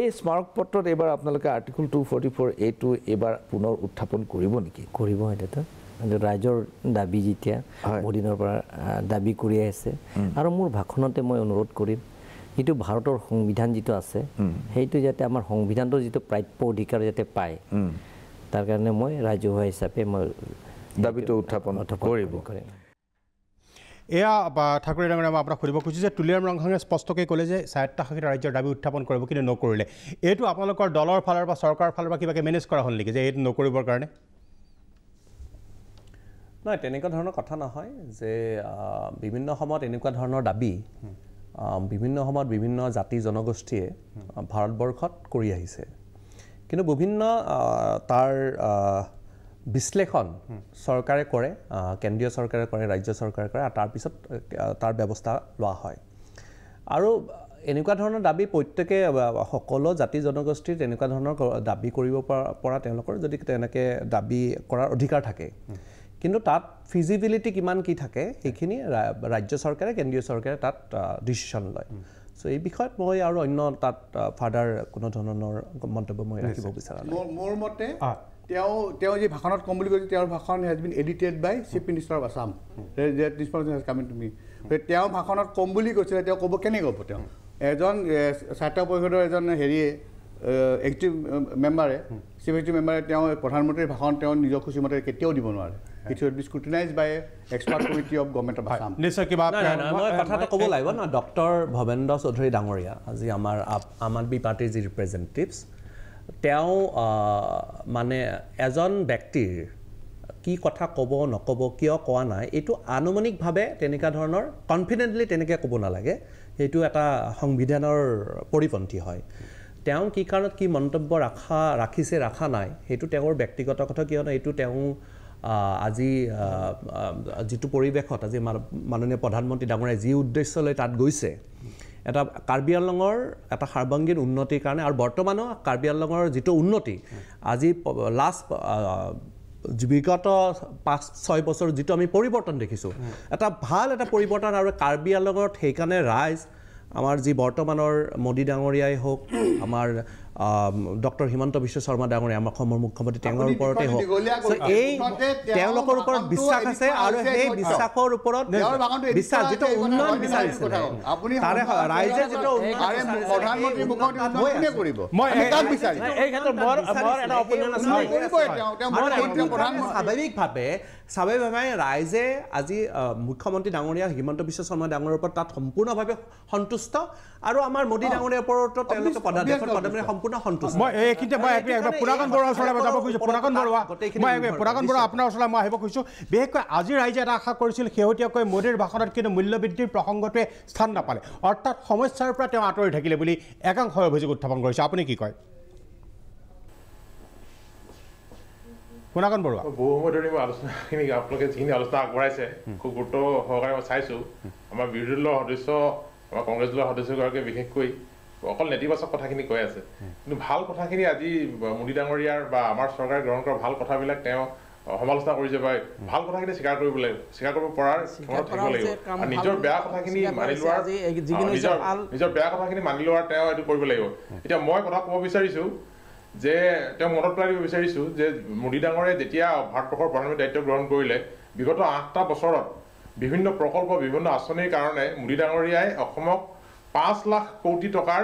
এই স্মাৰক পত্ৰত এবাৰ আপোনালোকে আৰ্টিকল 244 এইটো এবাৰ পুনৰ উত্থাপন কৰিব নেকি কৰিব এটা ৰাইজৰ দাবী যেতিয়া বহুদিনৰ পৰা দাবী কৰি আছে আৰু মোৰ ভাষণতে মই অনুৰোধ কৰিম কিন্তু ভাৰতৰ সংবিধান যিটো আছে সেইটো যাতে আমাৰ সংবিধানটোৰ যিটো প্ৰাপ্য অধিকাৰ যাতে পায় তাৰ কাৰণে মই ৰাজহুৱা হিচাপে মই দাবীটো উত্থাপন কৰিব এয়া ঠাকুৰে ডাঙৰীয়া মই আপোনাক সুধিব খুজিছোঁ যে তুলিৰাম ৰংঘঙে স্পষ্টকৈ ক'লে যে স্বায়ত্তশাসিত ৰাজ্যৰ দাবী উত্থাপন কৰিব কিন্তু নকৰিলে এইটো আপোনালোকৰ দলৰ ফালৰ পৰা চৰকাৰৰ ফালৰ পৰা কিবাকৈ মেনেজ কৰা হ'ল নেকি যে এইটো নকৰিবৰ কাৰণে নহয় তেনেকুৱা ধৰণৰ কথা নহয় যে বিভিন্ন সময়ত এনেকুৱা ধৰণৰ দাবী বিভিন্ন সময়ত বিভিন্ন জাতি জনগোষ্ঠীয়ে ভাৰতবৰ্ষত কৰি আহিছে কিন্তু বিভিন্ন তাৰ বিশ্লেষণ চৰকাৰে কৰে কেন্দ্ৰীয় চৰকাৰে কৰে ৰাজ্য চৰকাৰে কৰে আৰু তাৰপিছত তাৰ ব্যৱস্থা লোৱা হয় আৰু এনেকুৱা ধৰণৰ দাবী প্ৰত্যেকে সকলো জাতি জনগোষ্ঠীৰ তেনেকুৱা ধৰণৰ দাবী কৰিব পৰা তেওঁলোকৰ যদি তেনেকৈ দাবী কৰাৰ অধিকাৰ থাকে কিন্তু তাত ফিজিবিলিটি কিমান কি থাকে সেইখিনি ৰাজ্য চৰকাৰে কেন্দ্ৰীয় চৰকাৰে তাত ডিচিশ্যন লয় চ' এই বিষয়ত মই আৰু অন্য তাত ফাৰ্ডাৰ কোনো ধৰণৰ মন্তব্য মই ৰাখিব বিচাৰা নাই মোৰ মতে তেওঁ যি ভাষণত ক'ম বুলি কৈছে তেওঁৰ ভাষণ has been edited by chief minister of Assam তেওঁ ভাষণত ক'ম বুলি কৈছিলে তেওঁ ক'ব কেনেকৈ ক'ব তেওঁ এজন স্বায়ত্ত পৰিষদৰ এজন এক্সিকিউটিভ মেম্বাৰে চিফ এক্সিকিউটিভ মেম্বাৰে তেওঁ প্ৰধানমন্ত্ৰীৰ ভাষণ তেওঁ নিজৰ খুচিমতে কেতিয়াও দিব নোৱাৰে It should be scrutinized by expert committee of government of Assam. নিশ্চয় কিবা মই কথাটো ক'ব লাগিব না ডক্টৰ ভৱেন্দ্ৰ চৌধুৰী ডাঙৰীয়া আজি আমাৰ আম আদমি পাৰ্টিৰ যি ৰিপ্ৰেজেণ্টেটিভছ তেওঁ মানে এজন ব্যক্তিৰ কি কথা ক'ব নক'ব কিয় কোৱা নাই এইটো আনুমানিকভাৱে তেনেকুৱা ধৰণৰ কনফিডেণ্টলি তেনেকৈ ক'ব নালাগে সেইটো এটা সংবিধানৰ পৰিপন্থী হয় তেওঁ কি কাৰণত কি মন্তব্য ৰাখিছে ৰাখা নাই সেইটো তেওঁৰ ব্যক্তিগত কথা কিয়নো এইটো তেওঁ আজি যিটো পৰিৱেশত আজি মাননীয় প্ৰধানমন্ত্ৰী ডাঙৰীয়াই যি উদ্দেশ্য লৈ তাত গৈছে এটা কাৰ্বি আংলঙৰ এটা সাৰ্বাংগীন উন্নতিৰ কাৰণে আৰু বৰ্তমানো কাৰ্বি আংলঙৰ যিটো উন্নতি আজি লাষ্ট বিগত 5-6 বছৰ যিটো আমি পৰিৱৰ্তন দেখিছোঁ এটা ভাল এটা পৰিৱৰ্তন আৰু কাৰ্বি আংলঙত সেইকাৰণে ৰাইজ আমাৰ যি বৰ্তমানৰ মোদী ডাঙৰীয়াই হওক আমাৰ ডক্টৰ হিমন্ত বিশ্ব শৰ্মা ডাঙৰীয়া আমাৰ অসমৰ মুখ্যমন্ত্ৰী তেওঁৰ ওপৰতে হওক এই তেওঁলোকৰ ওপৰত বিশ্বাস আছে আৰু সেই বিশ্বাসৰ ওপৰত বিশ্বাস যিটো উন্নয়ন বিচাৰিছে তাৰে ৰাইজে যিটো প্ৰধানমন্ত্ৰী মুখ্যমন্ত্ৰী কৰিব স্বাভাৱিকভাৱে ৰাইজে আজি মুখ্যমন্ত্ৰী ডাঙৰীয়া হিমন্ত বিশ্ব শৰ্মা ডাঙৰীয়াৰ ওপৰত তাত সম্পূৰ্ণভাৱে সন্তুষ্ট আৰু আমাৰ মোদী ডাঙৰীয়াৰ ওপৰতো তেওঁলোকে প্ৰধানমন্ত্ৰী সম্পূৰ্ণ সন্তুষ্ট মই এইখিনিতে মই একবাৰ পুৰাকণ বৰুৱাৰ ওচৰলৈ যাব খুজিছোঁ পুৰাকণ বৰুৱা আপোনাৰ ওচৰলৈ মই আহিব খুজিছোঁ বিশেষকৈ আজি ৰাইজে এটা আশা কৰিছিল শেহতীয়াকৈ মোদীৰ ভাষণত কিন্তু মূল্যবৃদ্ধিৰ প্ৰসংগটোৱে স্থান নাপালে অৰ্থাৎ সমস্যাৰ পৰা তেওঁ আঁতৰি থাকিলে বুলি একাংশই অভিযোগ উত্থাপন কৰিছে আপুনি কি কয় পুনাকন বৰুৱা বহু সময় ধৰি মই আলোচনাখিনি আপোনালোকে যিখিনি আলোচনা আগবঢ়াইছে খুব গুৰুত্ব সহকাৰে মই চাইছোঁ আমাৰ বিৰোধী দলৰ সদস্য আমাৰ কংগ্ৰেছ দলৰ সদস্যগৰাকীয়ে বিশেষকৈ অকল নেতিবাচক কথাখিনি কৈ আছে কিন্তু ভাল কথাখিনি আজি মোদী ডাঙৰীয়াৰ বা আমাৰ চৰকাৰে গ্ৰহণ কৰা ভাল কথাবিলাক তেওঁ সমালোচনা কৰিছে বা ভাল কথাখিনি স্বীকাৰ কৰিব পৰাৰ ক্ষমতা থাকিব লাগিব আৰু নিজৰ বেয়া কথাখিনি মানি লোৱাৰ তেওঁ এইটো কৰিব লাগিব এতিয়া মই কথা ক'ব বিচাৰিছোঁ যে তেওঁ মনত পেলাই দিব বিচাৰিছোঁ যে মোদী ডাঙৰীয়াই যেতিয়া ভাৰতবৰ্ষৰ প্ৰধানমন্ত্ৰী দায়িত্ব গ্ৰহণ কৰিলে বিগত 8টা বছৰত বিভিন্ন প্ৰকল্প বিভিন্ন আঁচনিৰ কাৰণে মোদী ডাঙৰীয়াই অসমক 5 লাখ কোটি টকাৰ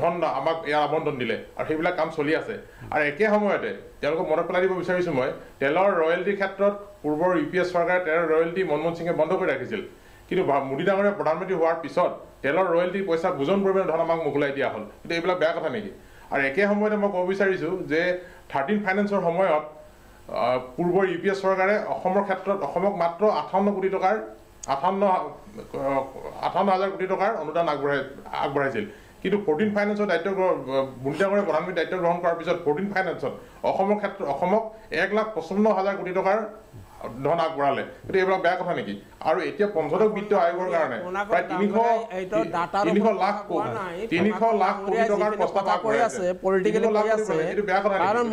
ধন আমাক ইয়াৰ আবণ্টন দিলে আৰু সেইবিলাক কাম চলি আছে আৰু একে সময়তে তেওঁলোকক মনত পেলাই দিব বিচাৰিছোঁ মই তেলৰ ৰয়েলটিৰ ক্ষেত্ৰত পূৰ্বৰ UPS চৰকাৰে তেলৰ ৰয়েলটি মনমোহন সিঙে বন্ধ কৰি ৰাখিছিল কিন্তু মোদী ডাঙৰীয়া প্ৰধানমন্ত্ৰী হোৱাৰ পিছত তেলৰ ৰয়েলটিৰ পইচা বুজন পৰিমাণৰ ধন আমাক মোকলাই দিয়া হ'ল কিন্তু এইবিলাক বেয়া কথা নেকি আৰু একে সময়তে মই ক'ব বিচাৰিছোঁ যে 13 ফাইনেন্সৰ সময়ত পূৰ্বৰ UPS চৰকাৰে অসমৰ ক্ষেত্ৰত অসমক মাত্ৰ 58 কোটি টকাৰ 58,000 কোটি টকাৰ অনুদান আগবঢ়াইছিল কিন্তু 14 ফাইনেন্সৰ দায়িত্ব মোদী ডাঙৰীয়াই প্ৰধানমন্ত্ৰী দায়িত্ব গ্ৰহণ কৰাৰ পিছত 14 ফাইনেন্সত অসমৰ ক্ষেত্ৰত অসমক 1,55,000 কোটি টকাৰ ধন আগবঢ়ালে কিন্তু এইবিলাক বেয়া কথা নেকি আৰু এতিয়া পঞ্চদশ বিত্ত আয়োগৰ কাৰণে প্ৰায় 300 লাখ কোটি টকাৰ প্ৰস্তাৱ আগবঢ়াইছে পলিটিকেলি কৈ আছে এইটো বেয়া কথা কাৰণ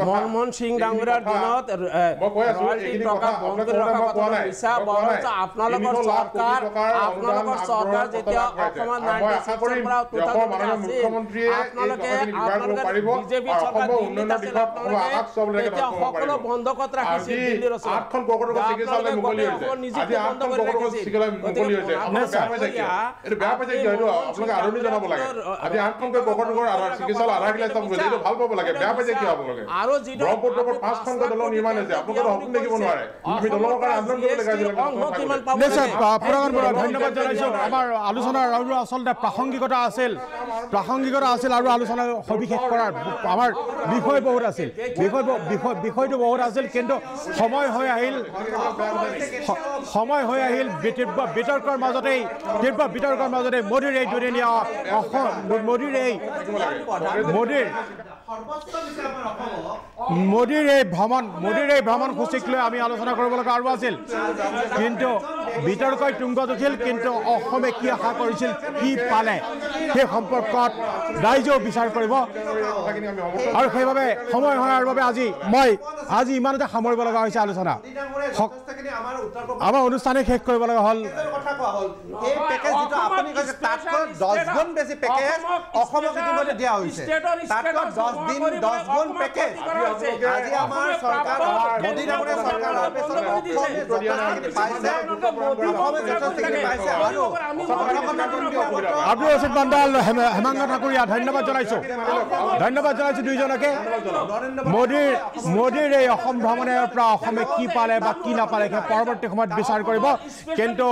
মনমোহন সিং ডাঙৰীয়াৰ দিনত মই কৈ আছো এইখিনি কথা আপোনালোকৰ চৰকাৰ যেতিয়া অসমত 96 পৰা 2000 মুখ্যমন্ত্ৰীয়ে আপোনালোকে বিজেপি চৰকাৰ দিল্লীত আছিল আপোনালোকে সকলো বন্ধকত ৰাখিছিল মন্দিৰ আছে 8খন কৰ্কটকৰ চিকিৎসালয় মুকলি হৈছে আজি 8খন কৰ্কটকৰ চিকিৎসালয় মুকলি হৈছে আপোনালোকে বেয়া পাইছে কিয় এইটো বেয়া পাইছে কিয় এইটো আপোনালোকে আদৰণি জনাব লাগে আজি 8খনকৈ কৰ্কটকৰ চিকিৎসালয় আধা কিলা স্তম্ভ হৈছে এইটো ভাল পাব লাগে বেয়া পাইছে কিয় আপোনালোকে আৰু যিটো ব্ৰহ্মপুত্ৰৰ 5খনকৈ দলং নিৰ্মাণ হৈছে আপোনালোকে সপোন দেখিব নোৱাৰে আমি দলঙৰ কাৰণে আন্দোলন কৰিব নিশ্চয় ধন্যবাদ জনাইছোঁ আমাৰ আলোচনাৰ আৰু আচলতে প্ৰাসংগিকতা আছিল আৰু আলোচনা সবিশেষ কৰাৰ আমাৰ বিষয় বহুত আছিল বিষয়টো বহুত আছিল কিন্তু সময় হৈ আহিল বিতৰ্কৰ মাজতেই মোদীৰ এই দুদিনীয়া মোদীৰ এই ভ্ৰমণসূচীক লৈ আমি আলোচনা কৰিব লগা আৰু আছিল কিন্তু বিতৰ্কই তুংগত উঠিল কিন্তু অসমে কি আশা কৰিছিল কি পালে সেই সম্পৰ্কত ৰাইজেও বিচাৰ কৰিব আৰু সেইবাবে সময় হোৱাৰ বাবে আজি ইমানতে সামৰিব লগা হৈছে আলোচনা আমাৰ অনুষ্ঠানে শেষ কৰিব লগা হ'ল আব্দুল ৰছিদ মাণ্ডাল হেমাংগ ঠাকুৰীয়া ধন্যবাদ জনাইছোঁ দুইজনকে মোদীৰ এই অসম ভ্ৰমণৰ পৰা অসমে কি পালে বা কি নাপালে সেই পৰৱৰ্তী সময়ত বিচাৰ কৰিব কিন্তু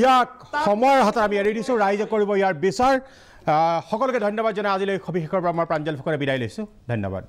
ইয়াক সময়ৰ হাতত আমি এৰি দিছোঁ ৰাইজে কৰিব ইয়াৰ বিচাৰ সকলোকে ধন্যবাদ জনাই আজিলৈ সবিশেষৰ পৰা আমাৰ প্ৰাঞ্জল ফুকনে বিদায় লৈছোঁ ধন্যবাদ